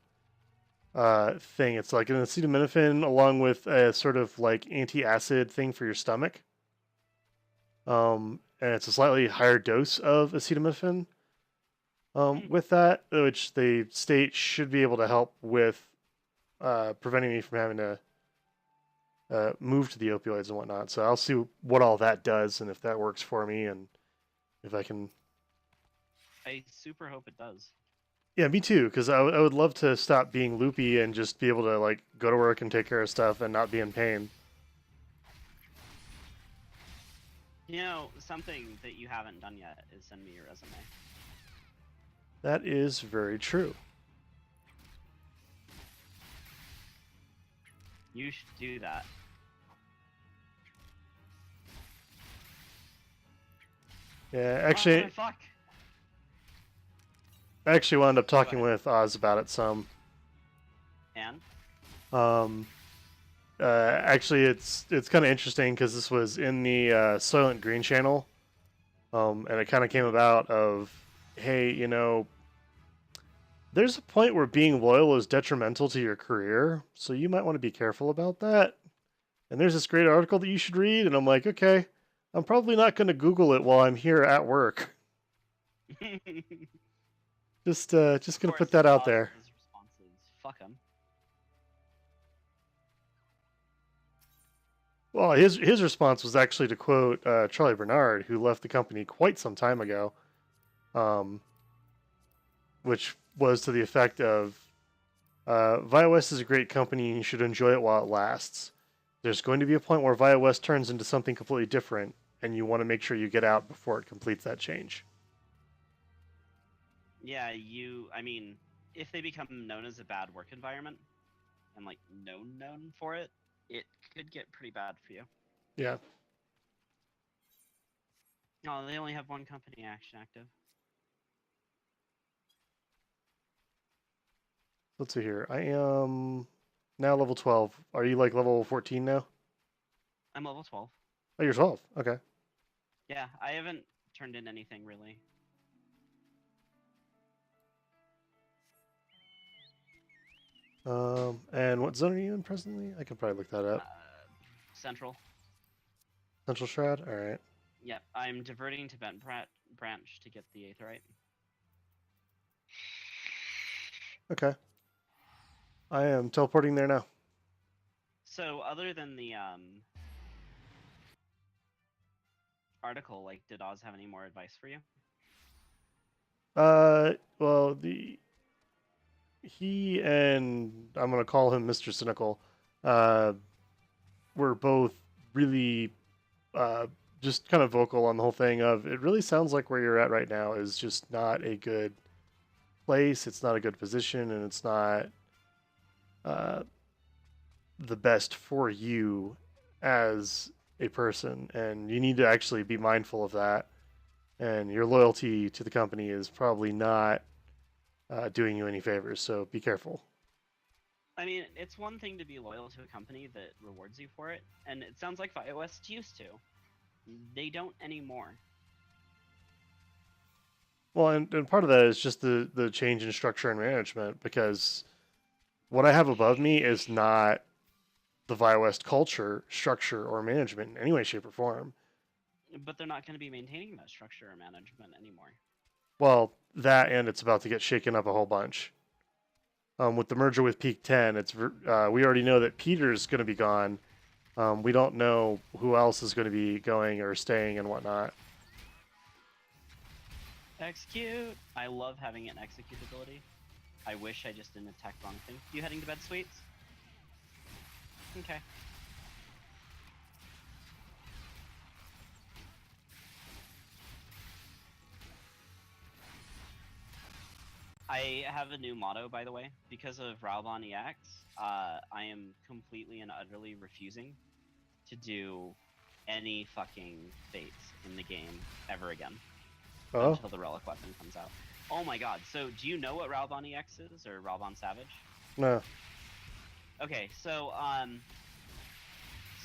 B: thing. It's like an acetaminophen along with a sort of like anti-acid thing for your stomach. And it's a slightly higher dose of acetaminophen with that, which they state should be able to help with preventing me from having to move to the opioids and whatnot. So I'll see what all that does and if that works for me and if I can.
A: I super hope it does.
B: Yeah, me too. Because I would love to stop being loopy and just be able to like go to work and take care of stuff and not be in pain.
A: You know, something that you haven't done yet is send me your resume.
B: That is very true.
A: You should do that.
B: Yeah,
A: Oh, fuck.
B: I actually wound up talking
A: ahead.
B: with Oz about it some.
A: And
B: Um, actually, it's kind of interesting because this was in the Soylent Green channel, and it kind of came about of, hey, there's a point where being loyal is detrimental to your career, so you might want to be careful about that. And there's this great article that you should read, and I'm like, okay, I'm probably not going to Google it while I'm here at work. Just
A: of
B: gonna
A: course,
B: put that out
A: Oz's
B: there.
A: response is fuck him.
B: Well, his response was actually to quote Charlie Bernard, who left the company quite some time ago, um, which was to the effect of, "ViaWest is a great company, and you should enjoy it while it lasts. There's going to be a point where ViaWest turns into something completely different, and you want to make sure you get out before it completes that change."
A: Yeah, I mean, if they become known as a bad work environment and like known for it, it could get pretty bad for you.
B: Yeah.
A: No, they only have one company action active.
B: Let's see here. I am now level 12. Are you like level 14 now?
A: I'm level 12.
B: Oh, you're 12. Okay.
A: Yeah, I haven't turned in anything really.
B: And what zone are you in presently? I can probably look that up.
A: Central.
B: Central Shroud. All right.
A: Yep, I'm diverting to Bent Branch to get the Aetherite.
B: Okay. I am teleporting there now.
A: So, other than the article, like, did Oz have any more advice for you?
B: Well, he and I'm gonna call him Mr. Cynical, uh, were both really, uh, just kind of vocal on the whole thing of it really sounds like where you're at right now is just not a good place. It's not a good position, and it's not, uh, the best for you as a person, and you need to actually be mindful of that. And your loyalty to the company is probably not doing you any favors, so be careful.
A: I mean, it's one thing to be loyal to a company that rewards you for it, and it sounds like iOS used to. They don't anymore.
B: Well, and part of that is just the change in structure and management, because what I have above me is not the ViaWest culture, structure, or management in any way, shape, or form.
A: But they're not going to be maintaining that structure or management anymore.
B: Well, that and it's about to get shaken up a whole bunch. With the merger with Peak 10, we already know that Peter's going to be gone. We don't know who else is going to be going or staying and whatnot.
A: Execute! I love having an execute ability. I wish I just didn't attack the wrong thing. You heading to bed, sweets? Okay. I have a new motto, by the way. Because of Raubon EX, I am completely and utterly refusing to do any fucking fates in the game ever again.
B: Oh,
A: Until the relic weapon comes out. Oh my god, so do you know what Raubon EX is, or Raubon Savage?
B: no.
A: Okay, so,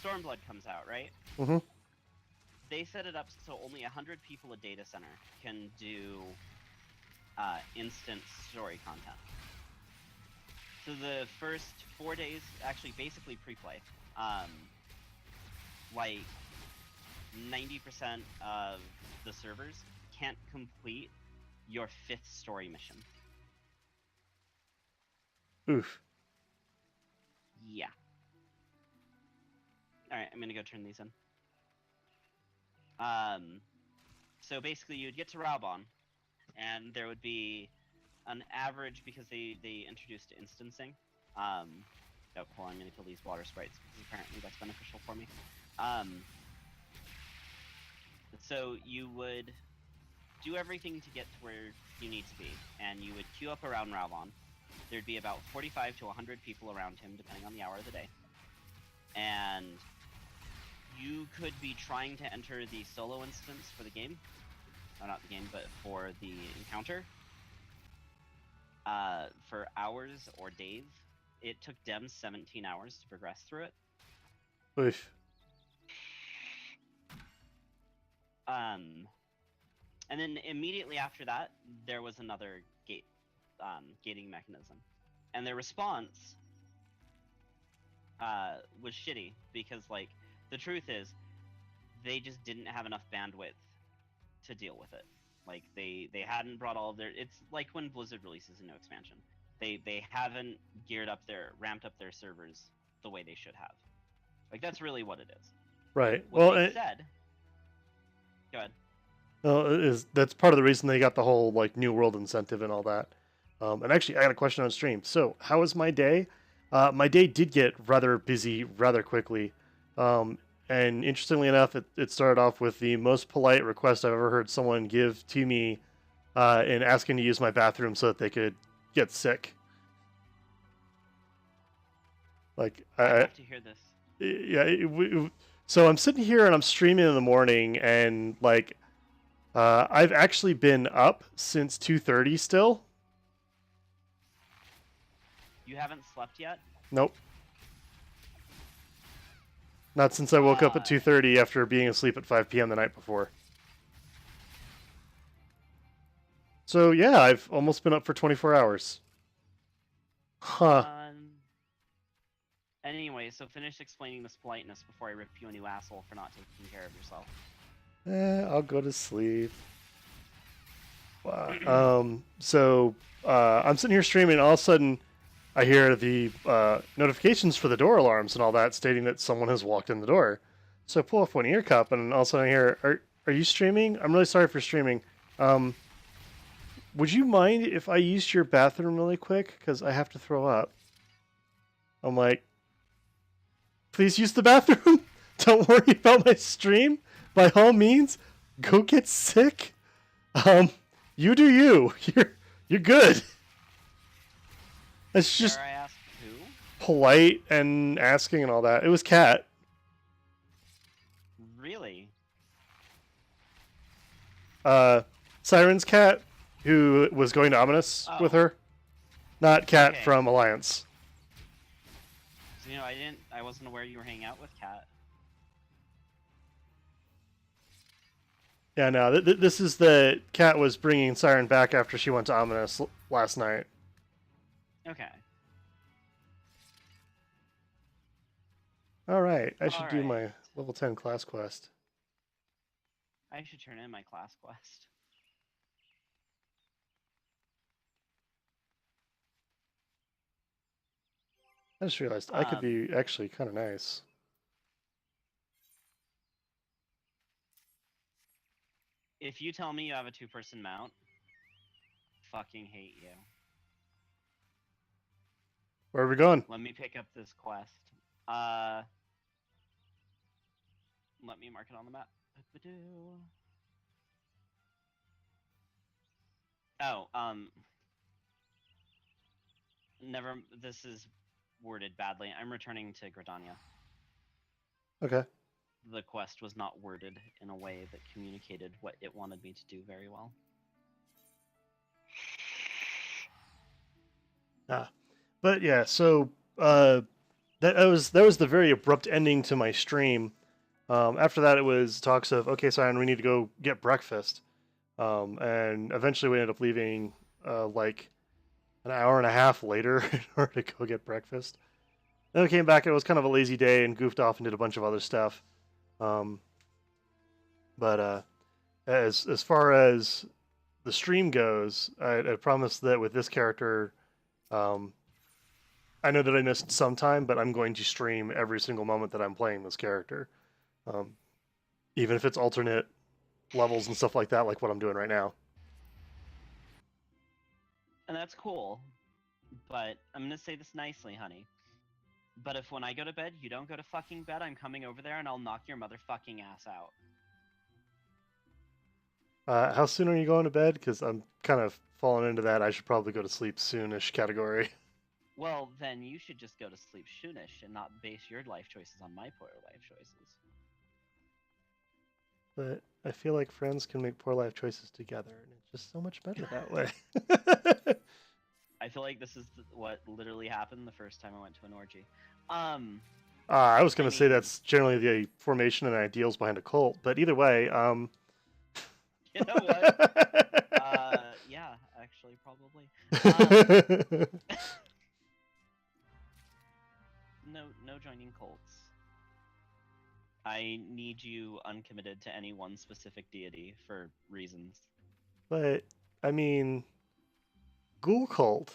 A: Stormblood comes out, right?
B: Mm-hmm.
A: They set it up so only 100 people a data center can do instant story content. So the first 4 days, actually basically pre-play, like 90% of the servers can't complete your 5th story mission.
B: Oof.
A: Yeah. Alright, I'm gonna go turn these in. So basically you'd get to Raubon, and there would be an average, because they introduced instancing. Oh, hold on, I'm gonna kill these water sprites because apparently that's beneficial for me. So you would do everything to get to where you need to be, and you would queue up around Ravon. There'd be about 45 to 100 people around him, depending on the hour of the day. And you could be trying to enter the solo instance for the game. Oh, not the game, but for the encounter. For hours or days. It took them 17 hours to progress through it.
B: Oof.
A: And then immediately after that, there was another gating mechanism, and their response was shitty because, like, the truth is, they just didn't have enough bandwidth to deal with it. Like, they hadn't brought all of their. It's like when Blizzard releases a new expansion. They haven't ramped up their servers the way they should have. Like, that's really what it is.
B: Right.
A: What they said. Go ahead.
B: Well, that's part of the reason they got the whole like New World incentive and all that. And actually, I got a question on stream. So, how was my day? My day did get rather busy rather quickly. And interestingly enough, it started off with the most polite request I've ever heard someone give to me in asking to use my bathroom so that they could get sick. Like,
A: I have to hear this.
B: Yeah. So I'm sitting here and I'm streaming in the morning, and like, I've actually been up since 2:30 still.
A: You haven't slept yet?
B: Nope. Not since I woke up at 2:30 after being asleep at 5 p.m. the night before. So yeah, I've almost been up for 24 hours. Huh.
A: Anyway, so finish explaining this politeness before I rip you a new asshole for not taking care of yourself.
B: I'll go to sleep. Wow. So I'm sitting here streaming, and all of a sudden I hear the notifications for the door alarms and all that stating that someone has walked in the door. So I pull off one ear cup, and all of a sudden I hear, are you streaming? I'm really sorry for streaming. Would you mind if I used your bathroom really quick? Because I have to throw up. I'm like, please use the bathroom. Don't worry about my stream. By all means, go get sick. You do you. You're good. It's just
A: Dare I ask who?
B: polite and asking and all that. It was Kat.
A: Really?
B: Siren's cat, who was going to Ominous with her. Not Kat
A: Okay.
B: from Alliance.
A: So, I wasn't aware you were hanging out with Kat.
B: Yeah, no, this is the Kat was bringing Siren back after she went to Ominous last night.
A: Okay.
B: All right, I should do my level 10 class quest.
A: I should turn in my class quest.
B: I just realized I could be actually kind of nice.
A: If you tell me you have a 2-person mount, fucking hate you.
B: Where are we going?
A: Let me pick up this quest. Let me mark it on the map. Oh, this is worded badly. I'm returning to Gridania.
B: Okay.
A: The quest was not worded in a way that communicated what it wanted me to do very well.
B: But yeah, so that was the very abrupt ending to my stream. After that, it was talks of, okay, Siren, we need to go get breakfast. And eventually we ended up leaving like an hour and a half later in order to go get breakfast. Then we came back, and it was kind of a lazy day and goofed off and did a bunch of other stuff. But as far as the stream goes, I promised that with this character, I know that I missed some time, but I'm going to stream every single moment that I'm playing this character. Even if it's alternate levels and stuff like that, like what I'm doing right now.
A: And that's cool. But I'm gonna say this nicely, honey. But if when I go to bed, you don't go to fucking bed, I'm coming over there and I'll knock your motherfucking ass out.
B: How soon are you going to bed? Because I'm kind of falling into that. I should probably go to sleep soonish category.
A: Well, then you should just go to sleep soonish and not base your life choices on my poor life choices.
B: But I feel like friends can make poor life choices together, and it's just so much better that way.
A: I feel like this is what literally happened the first time I went to an orgy.
B: I was going
A: I
B: to say
A: mean,
B: that's generally the formation and ideals behind a cult, but either way,
A: you know what? Yeah, actually, probably. Um, no joining cults. I need you uncommitted to any one specific deity for reasons.
B: but I mean, Ghoul Cult,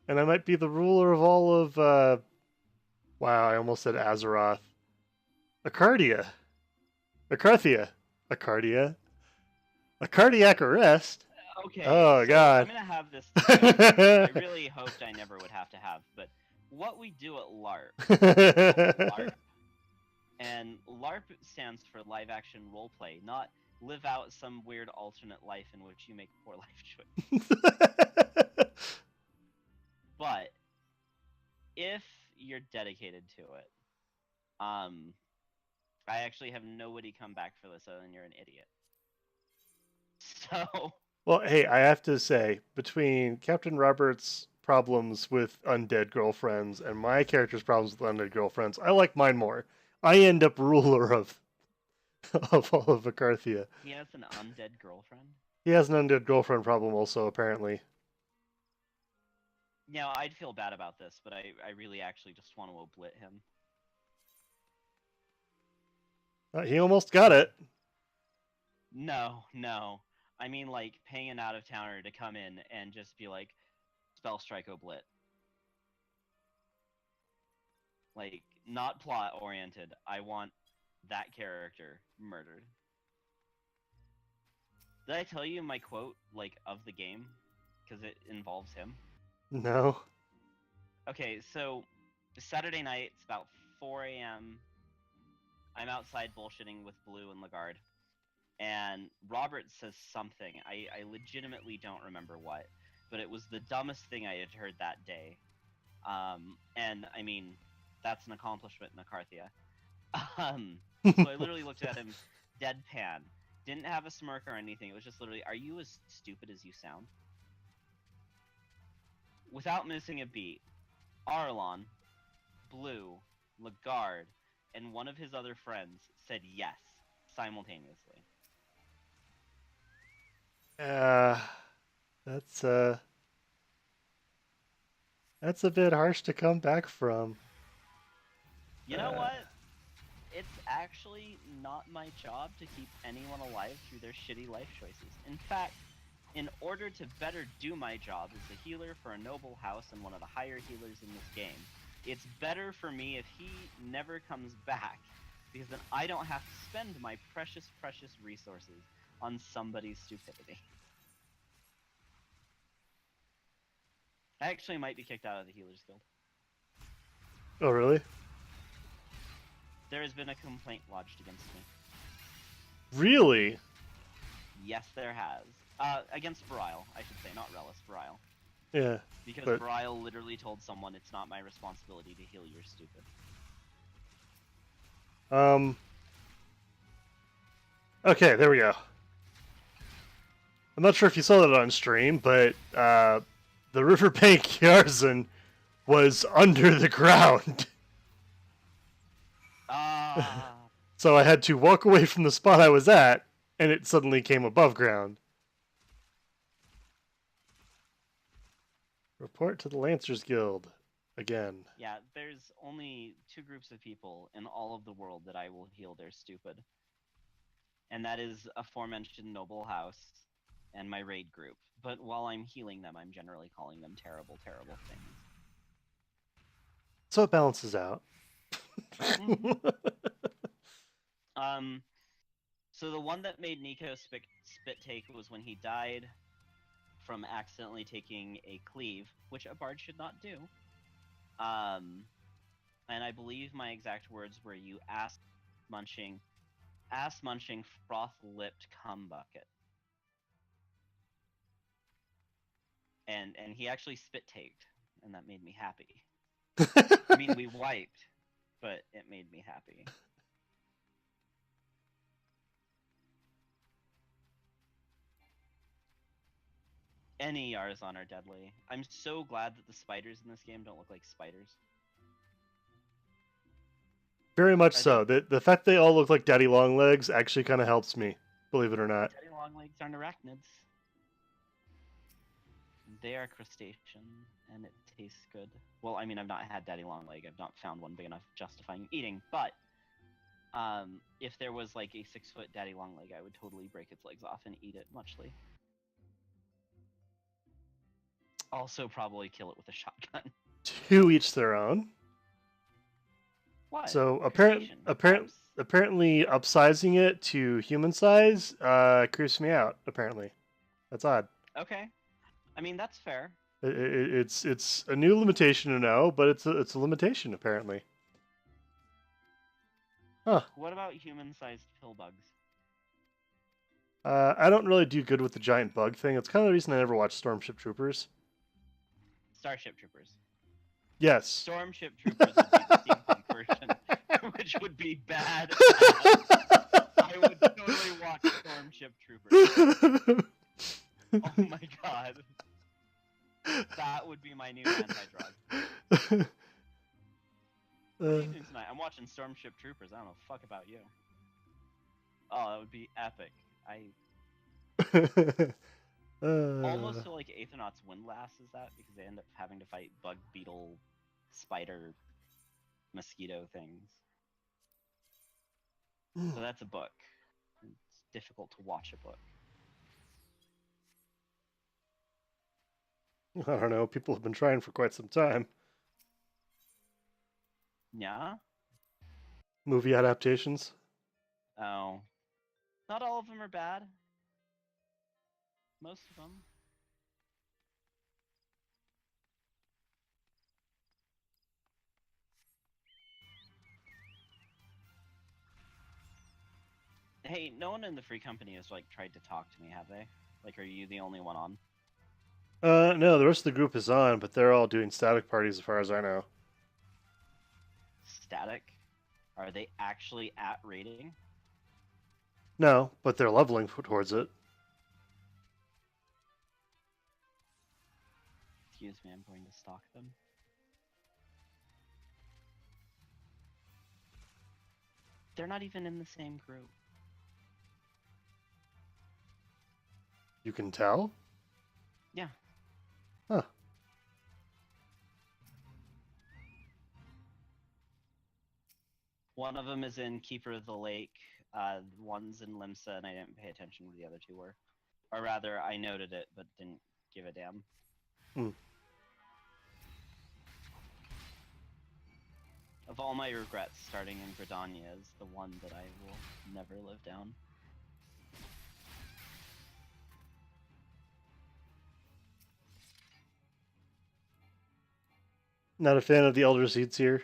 B: and I might be the ruler of all of. Wow, I almost said Azeroth. Acardia, Acarthia, Acardia, a cardiac arrest.
A: Okay,
B: Oh
A: so I'm
B: God.
A: gonna have this discussion that I really hoped I never would have to have, but what we do at LARP is called LARP, and LARP stands for live action roleplay, not live out some weird alternate life in which you make poor life choices. But if you're dedicated to it, I actually have nobody come back for this other than you're an idiot. So
B: Well, hey, I have to say, between Captain Roberts' problems with undead girlfriends and my character's problems with undead girlfriends, I like mine more. I end up ruler of all of Acarthia.
A: he has an undead girlfriend.
B: He has an undead girlfriend problem also, apparently.
A: Now, I'd feel bad about this, but I really actually just want to oblit him.
B: He almost got it.
A: No. I mean, like, paying an out-of-towner to come in and just be like, spell strike oblit. Like, not plot-oriented. I want that character murdered. Did I tell you my quote, like, of the game? Because it involves him.
B: No.
A: Okay, so Saturday night, it's about 4 a.m. I'm outside bullshitting with Blue and Lagarde. And Robert says something. I legitimately don't remember what, but it was the dumbest thing I had heard that day. And I mean, that's an accomplishment in Acarthia. So I literally looked at him deadpan. Didn't have a smirk or anything. It was just literally, are you as stupid as you sound? Without missing a beat, Arlon, Blue, Lagarde, and one of his other friends said yes simultaneously.
B: That's that's a bit harsh to come back from.
A: You know what? It's actually not my job to keep anyone alive through their shitty life choices. In fact, in order to better do my job as a healer for a noble house and one of the higher healers in this game, it's better for me if he never comes back, because then I don't have to spend my precious resources on somebody's stupidity. I actually might be kicked out of the Healers Guild.
B: Oh, really?
A: There has been a complaint lodged against me.
B: Really?
A: Yes, there has. Against Virile, I should say, not Relis, Virile.
B: Yeah.
A: Because
B: but...
A: Virile literally told someone it's not my responsibility to heal your stupid.
B: Okay, there we go. I'm not sure if you saw that on stream, but the Riverbank Yarzan was under the ground. So I had to walk away from the spot I was at, and it suddenly came above ground. Report to the Lancers Guild. Again.
A: Yeah, there's only 2 groups of people in all of the world that I will heal their stupid. And that is aforementioned Noble House and my raid group. But while I'm healing them, I'm generally calling them terrible things.
B: So it balances out.
A: So the one that made Nico spit take was when he died from accidentally taking a cleave, which a bard should not do. And I believe my exact words were, "You ass munching, froth-lipped cum bucket." And he actually spit taked, and that made me happy. I mean, we wiped, but it made me happy. Any Yarzan are deadly. I'm so glad that the spiders in this game don't look like spiders.
B: Very much so. The fact they all look like daddy long legs actually kind of helps me, believe it or not.
A: Daddy long legs aren't arachnids. They are crustacean, and it tastes good. Well, I mean, I've not had daddy long leg. I've not found one big enough justifying eating. But if there was like a 6-foot daddy long leg, I would totally break its legs off and eat it muchly. Also, probably kill it with a shotgun.
B: To each their own.
A: What?
B: So
A: Crustacean.
B: apparently upsizing it to human size creeps me out. Apparently, that's odd.
A: Okay, I mean that's fair.
B: It's a new limitation to know, but it's a limitation apparently. Huh.
A: What about human-sized pill bugs?
B: I don't really do good with the giant bug thing. It's kind of the reason I never watched Stormship Troopers.
A: Starship Troopers.
B: Yes.
A: Stormship Troopers would be the steampunk version, which would be bad. I would totally watch Stormship Troopers. Oh my god. That would be my new anti-drug. What are you doing tonight? I'm watching Stormship Troopers. I don't know fuck about you. Oh, that would be epic. Almost feel like Aethernaut's Windlass is that, because they end up having to fight bug, beetle, spider, mosquito things. So that's a book. It's difficult to watch a book.
B: I don't know. People have been trying for quite some time.
A: Yeah?
B: Movie adaptations.
A: Oh. Not all of them are bad. Most of them. Hey, no one in the free company has like tried to talk to me, have they? Like, are you the only one on?
B: No, the rest of the group is on, but they're all doing static parties as far as I know.
A: Static? Are they actually at rating?
B: No, but they're leveling towards it.
A: Excuse me, I'm going to stalk them. They're not even in the same group.
B: You can tell?
A: Yeah.
B: Huh.
A: One of them is in Keeper of the Lake. One's in Limsa, and I didn't pay attention who the other two were. Or rather, I noted it, but didn't give a damn. Of all my regrets, starting in Gridania is the one that I will never live down.
B: Not a fan of the Elder Seeds here.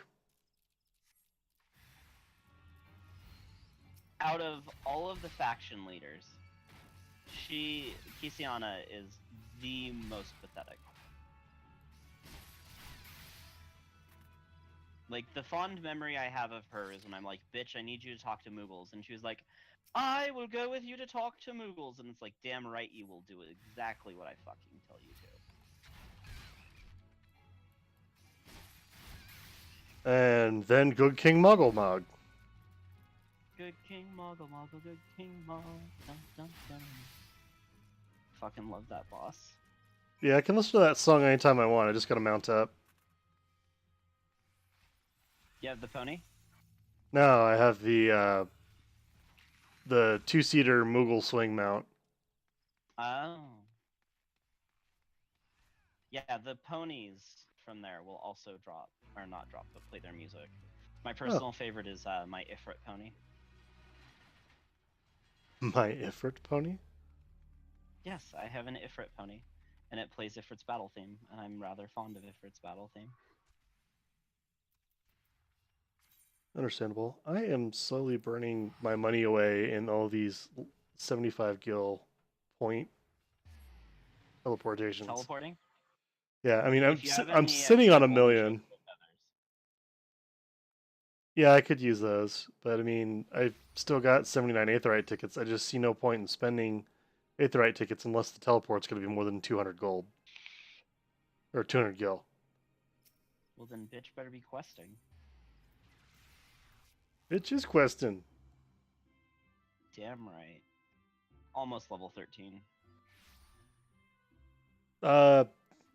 A: Out of all of the faction leaders, Kisiana is the most pathetic. Like, the fond memory I have of her is when I'm like, bitch, I need you to talk to Moogles. And she was like, I will go with you to talk to Moogles. And it's like, damn right you will do exactly what I fucking tell you to.
B: And then Good King Muggle Mug.
A: Good King Muggle Muggle, good King Muggle, dun dun dun. Fucking love that boss.
B: Yeah, I can listen to that song anytime I want. I just gotta mount up.
A: You have the pony?
B: No, I have the 2-seater Moogle swing mount.
A: Oh. Yeah, the ponies from there will also drop, or not drop, but play their music. My personal favorite is my Ifrit pony.
B: My Ifrit pony?
A: Yes, I have an Ifrit pony. and it plays Ifrit's battle theme, and I'm rather fond of Ifrit's battle theme.
B: Understandable. I am slowly burning my money away in all these 75 gil point teleportations.
A: Teleporting?
B: Yeah, I mean,
A: If you have
B: I'm
A: any
B: sitting on
A: extra
B: a
A: golden
B: million.
A: chocobo feathers.
B: Yeah, I could use those, but I mean, I've still got 79 Aetherite tickets. I just see no point in spending Aetherite tickets unless the teleport's going to be more than 200 gold or 200 gil.
A: Well, then bitch better be questing.
B: It's just questing.
A: Damn right. Almost level 13.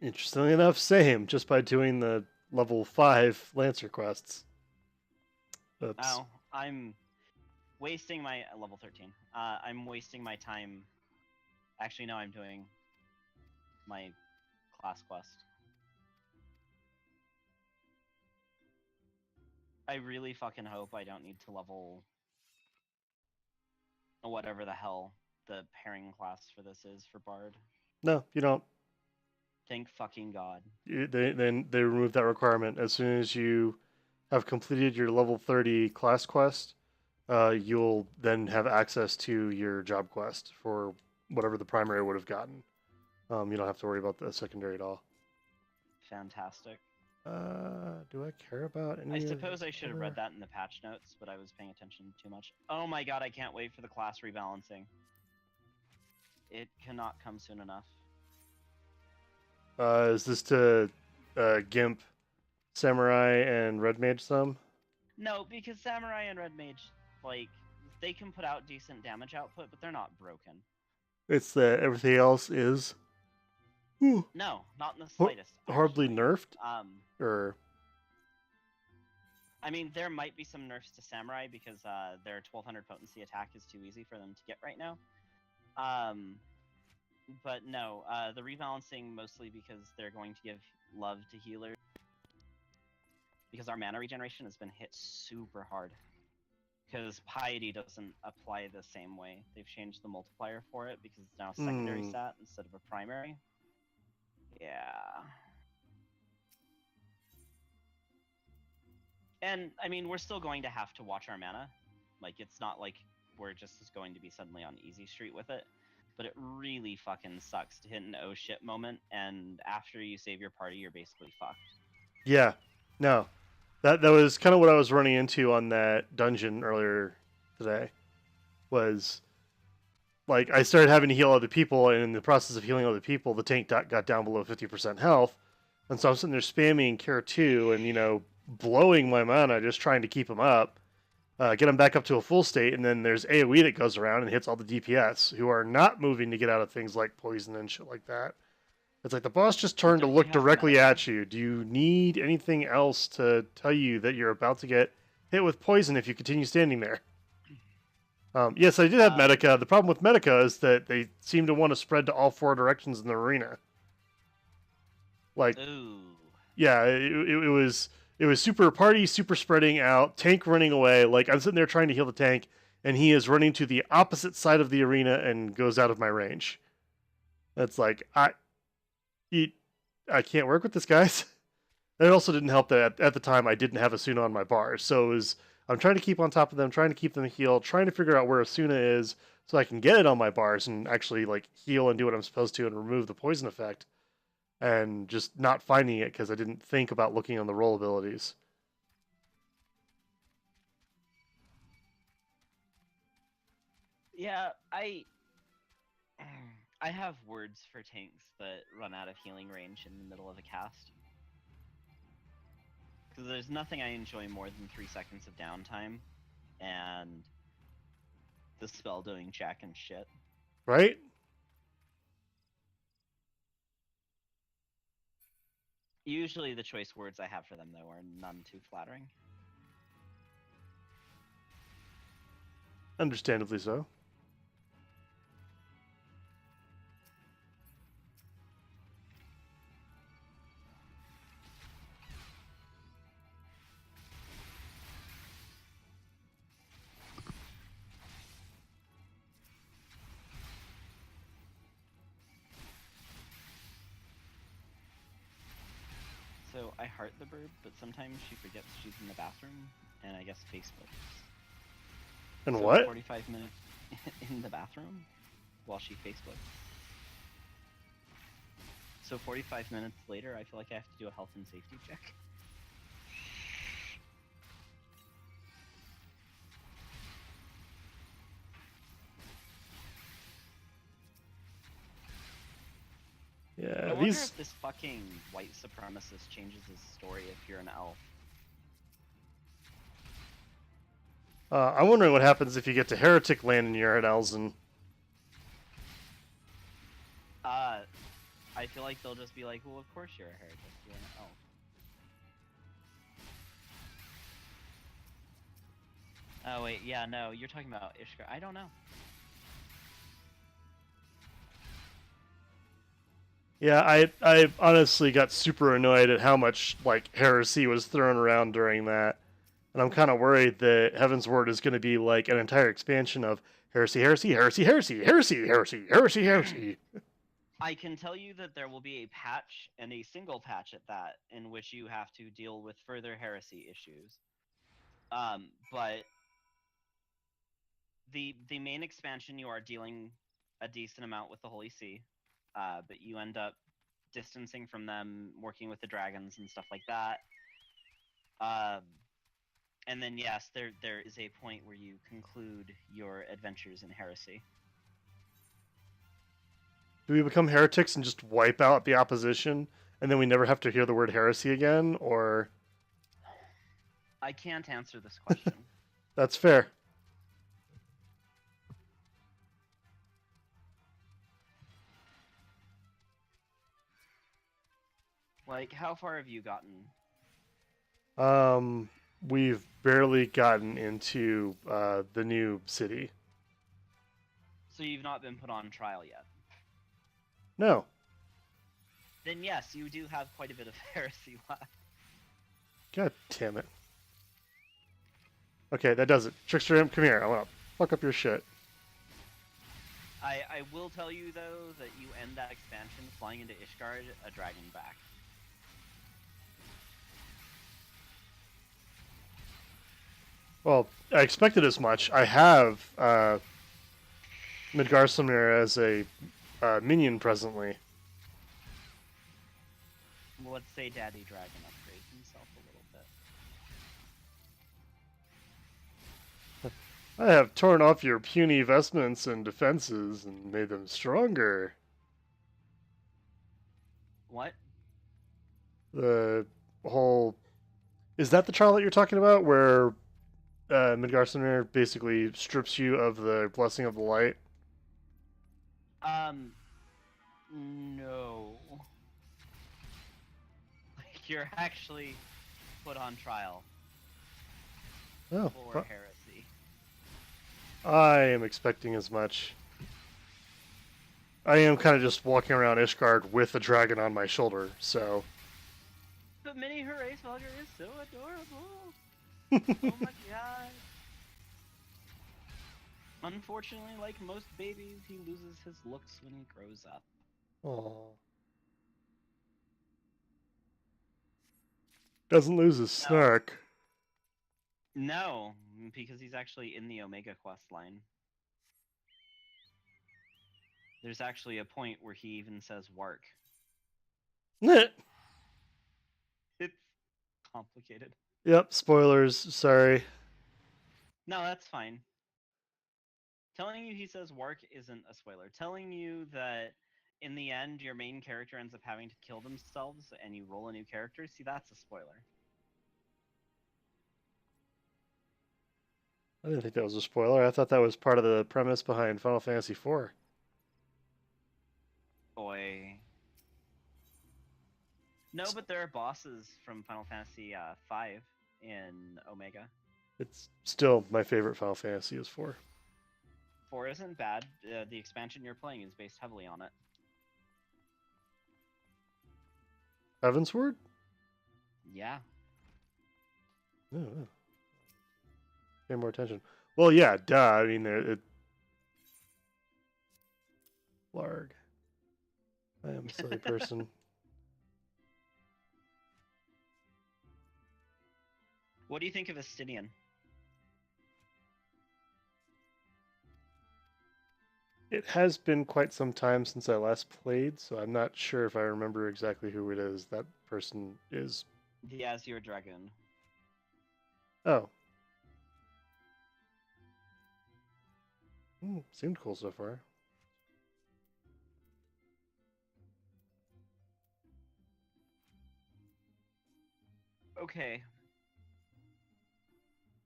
B: Interestingly enough, same, just by doing the level 5 Lancer quests. Oops.
A: Oh, I'm wasting my level 13. I'm wasting my time. Actually, no, I'm doing my class quest. I really fucking hope I don't need to level whatever the hell the pairing class for this is for Bard.
B: No, you don't.
A: Thank fucking God.
B: They remove that requirement as soon as you have completed your level 30 class quest. You'll then have access to your job quest for whatever the primary would have gotten. You don't have to worry about the secondary at all.
A: Fantastic.
B: Do I care about any?
A: I suppose I should have read that in the patch notes, but I was paying attention too much. Oh my god, I can't wait for the class rebalancing. It cannot come soon enough.
B: Is this to Gimp, Samurai, and Red Mage some?
A: No, because Samurai and Red Mage, like, they can put out decent damage output, but they're not broken.
B: It's that everything else is. Ooh,
A: No, not in the slightest.
B: hardly
A: actually.
B: nerfed.
A: Or I mean, there might be some nerfs to Samurai because their 1200 potency attack is too easy for them to get right now. But no, the rebalancing mostly because they're going to give love to healers. Because our mana regeneration has been hit super hard. Because Piety doesn't apply the same way. They've changed the multiplier for it because it's now a secondary stat instead of a primary. Yeah. And, I mean, we're still going to have to watch our mana. Like, it's not like we're just going to be suddenly on easy street with it. But it really fucking sucks to hit an oh shit moment, and after you save your party, you're basically fucked.
B: Yeah. No. That was kind of what I was running into on that dungeon earlier today. Was like I started having to heal other people, and in the process of healing other people, the tank got down below 50% health, and so I'm sitting there spamming Care 2 and blowing my mana just trying to keep him up, get him back up to a full state, and then there's AoE that goes around and hits all the DPS who are not moving to get out of things like poison and shit like that. It's like the boss just turned to look directly at you. Do you need anything else to tell you that you're about to get hit with poison if you continue standing there? Yes, I did have Medica. The problem with Medica is that they seem to want to spread to all 4 directions in the arena. Like,
A: ooh.
B: Yeah, it was super party, super spreading out, tank running away. Like I'm sitting there trying to heal the tank, and he is running to the opposite side of the arena and goes out of my range. That's like I can't work with this, guys. And it also didn't help that at the time I didn't have Asuna on my bars. So I'm trying to keep on top of them, trying to keep them healed, trying to figure out where Asuna is so I can get it on my bars and actually like heal and do what I'm supposed to and remove the poison effect. And just not finding it because I didn't think about looking on the roll abilities.
A: Yeah, I have words for tanks that run out of healing range in the middle of a cast. Because there's nothing I enjoy more than 3 seconds of downtime, and the spell doing jack and shit.
B: Right?
A: Usually the choice words I have for them, though, are none too flattering.
B: Understandably so.
A: heart the bird, but sometimes she forgets she's in the bathroom, and I guess Facebook.
B: And
A: So
B: what?
A: 45 minutes in the bathroom while she Facebooks. So 45 minutes later, I feel like I have to do a health and safety check. I
B: Yeah,
A: wonder
B: these.
A: if this fucking white supremacist changes his story if you're an elf.
B: I'm wondering what happens if you get to heretic land and you're at Elzen.
A: I feel like they'll just be like, well, of course you're a heretic, you're an elf. Oh wait, yeah, no, you're talking about Ishkar. I don't know.
B: Yeah, I honestly got super annoyed at how much like heresy was thrown around during that, and I'm kind of worried that Heaven's Word is going to be like an entire expansion of heresy, heresy, heresy, heresy, heresy, heresy, heresy, heresy.
A: I can tell you that there will be a patch, and a single patch at that, in which you have to deal with further heresy issues. But the main expansion, you are dealing a decent amount with the Holy See, but you end up distancing from them, working with the dragons and stuff like that. And then yes, there is a point where you conclude your adventures in heresy.
B: Do we become heretics and just wipe out the opposition, and then we never have to hear the word heresy again? Or
A: I can't answer this question.
B: that's fair.
A: Like, how far have you gotten?
B: We've barely gotten into the new city.
A: So you've not been put on trial yet?
B: No.
A: Then yes, you do have quite a bit of heresy left.
B: God damn it. Okay, that does it. Trickster, come here. I want to fuck up your shit.
A: I will tell you, though, that you end that expansion flying into Ishgard, a dragon back.
B: Well, I expected as much. I have Midgarsamir as a minion presently.
A: Well, let's say Daddy Dragon upgrades himself a little bit.
B: I have torn off your puny vestments and defenses and made them stronger.
A: What?
B: The whole... Is that the trial that you're talking about, where Midgarsamir basically strips you of the blessing of the light?
A: No. Like, you're actually put on trial
B: Oh,
A: for heresy.
B: I am expecting as much. I am kind of just walking around Ishgard with a dragon on my shoulder, so...
A: But Mini Hooray Svalger is so adorable! Oh my god! Unfortunately, like most babies, he loses his looks when he grows up.
B: Aww. Doesn't lose his snark.
A: No, because he's actually in the Omega quest line. There's actually a point where he even says Wark. It's complicated.
B: Yep, spoilers, sorry.
A: No, that's fine. Telling you he says Wark isn't a spoiler. Telling you that in the end your main character ends up having to kill themselves and you roll a new character, see, that's a spoiler.
B: I didn't think that was a spoiler. I thought that was part of the premise behind Final Fantasy IV.
A: Boy. No, but there are bosses from Final Fantasy V in Omega.
B: It's still my favorite Final Fantasy is 4.
A: 4 isn't bad. The expansion you're playing is based heavily on it.
B: Heavensward?
A: Yeah.
B: Oh. Pay more attention. Well, yeah, duh. I mean, Larg. I am a silly person.
A: What do you think of Astidian?
B: It has been quite some time since I last played, so I'm not sure if I remember exactly who it is that person is.
A: The Azure Dragoon.
B: Oh. Seemed cool so far.
A: Okay.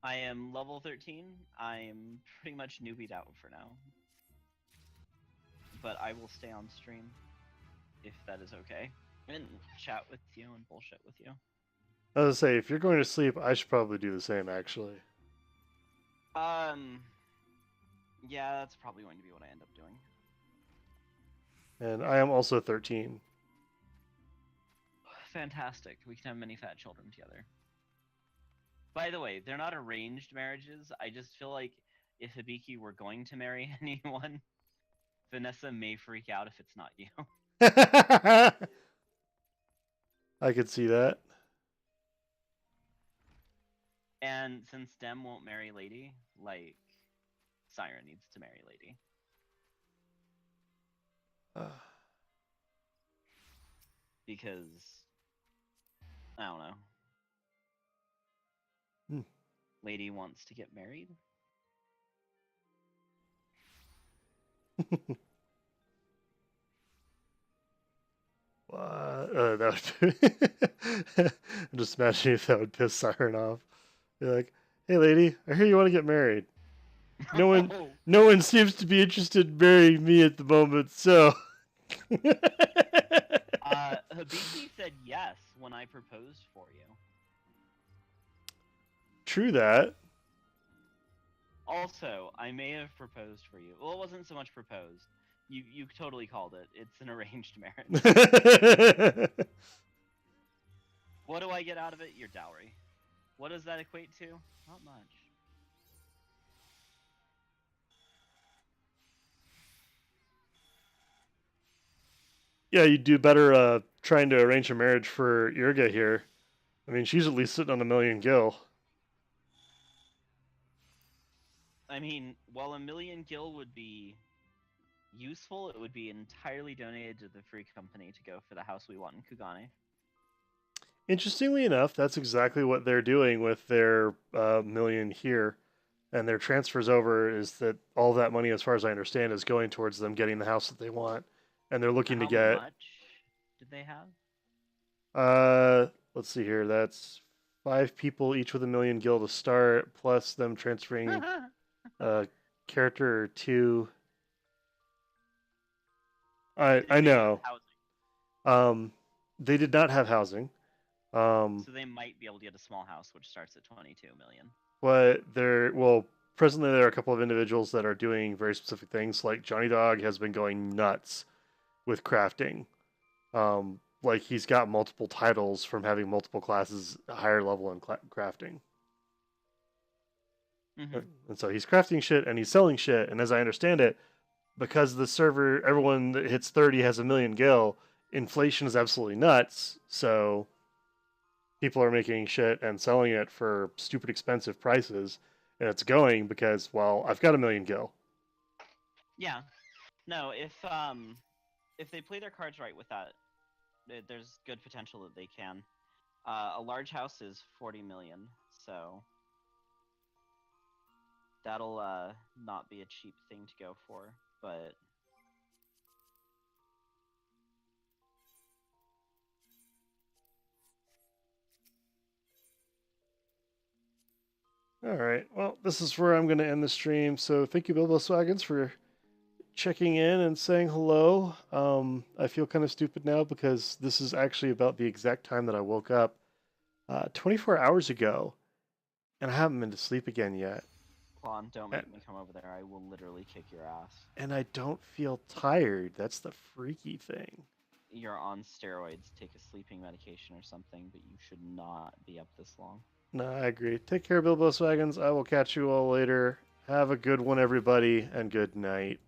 A: I am level 13. I'm pretty much newbied out for now. But I will stay on stream if that is okay. And chat with you and bullshit with you.
B: I was gonna say, if you're going to sleep, I should probably do the same, actually.
A: Yeah, that's probably going to be what I end up doing.
B: And I am also 13.
A: Fantastic. We can have many fat children together. By the way, they're not arranged marriages. I just feel like if Hibiki were going to marry anyone, Vanessa may freak out if it's not you.
B: I could see that.
A: And since Dem won't marry Lady, like, Siren needs to marry Lady. Because, I don't know. Lady wants to get married?
B: That would I'm just imagining if that would piss Siren off. You're like, hey lady, I hear you want to get married. No one seems to be interested in marrying me at the moment, so
A: Hibiki said yes when I proposed for you.
B: True that.
A: Also, I may have proposed for you. Well, it wasn't so much proposed. You totally called it. It's an arranged marriage. What do I get out of it? Your dowry. What does that equate to? Not much.
B: Yeah, you'd do better trying to arrange a marriage for Irga here. I mean, she's at least sitting on 1,000,000 gil.
A: I mean, while 1,000,000 gil would be useful, it would be entirely donated to the free company to go for the house we want in Kugane.
B: Interestingly enough, that's exactly what they're doing with their million here. And their transfers over is that all that money, as far as I understand, is going towards them getting the house that they want. And they're looking to get.
A: How much did they have?
B: Let's see here. That's 5 people, each with 1,000,000 gil to start, plus them transferring a character or 2. I know. They did not have housing.
A: So they might be able to get a small house, which starts at 22 million.
B: But presently there are a couple of individuals that are doing very specific things. Like Johnny Dog has been going nuts with crafting. Like he's got multiple titles from having multiple classes higher level in crafting.
A: Mm-hmm.
B: And so he's crafting shit and he's selling shit. And as I understand it, because the server, everyone that hits 30 has 1,000,000 gil, inflation is absolutely nuts. So people are making shit and selling it for stupid expensive prices. And it's going because, well, I've got 1,000,000 gil.
A: Yeah. No, if they play their cards right with that, there's good potential that they can. A large house is 40 million, so that'll not be a cheap thing to go for, but
B: All right. Well, this is where I'm going to end the stream. So thank you, Bilbo Swaggins, for checking in and saying hello. I feel kind of stupid now because this is actually about the exact time that I woke up 24 hours ago, and I haven't been to sleep again yet.
A: Quan, don't make me come over there. I will literally kick your ass.
B: And I don't feel tired. That's the freaky thing.
A: You're on steroids. Take a sleeping medication or something, but you should not be up this long.
B: No, I agree. Take care, Bilbo Swaggins. I will catch you all later. Have a good one, everybody, and good night.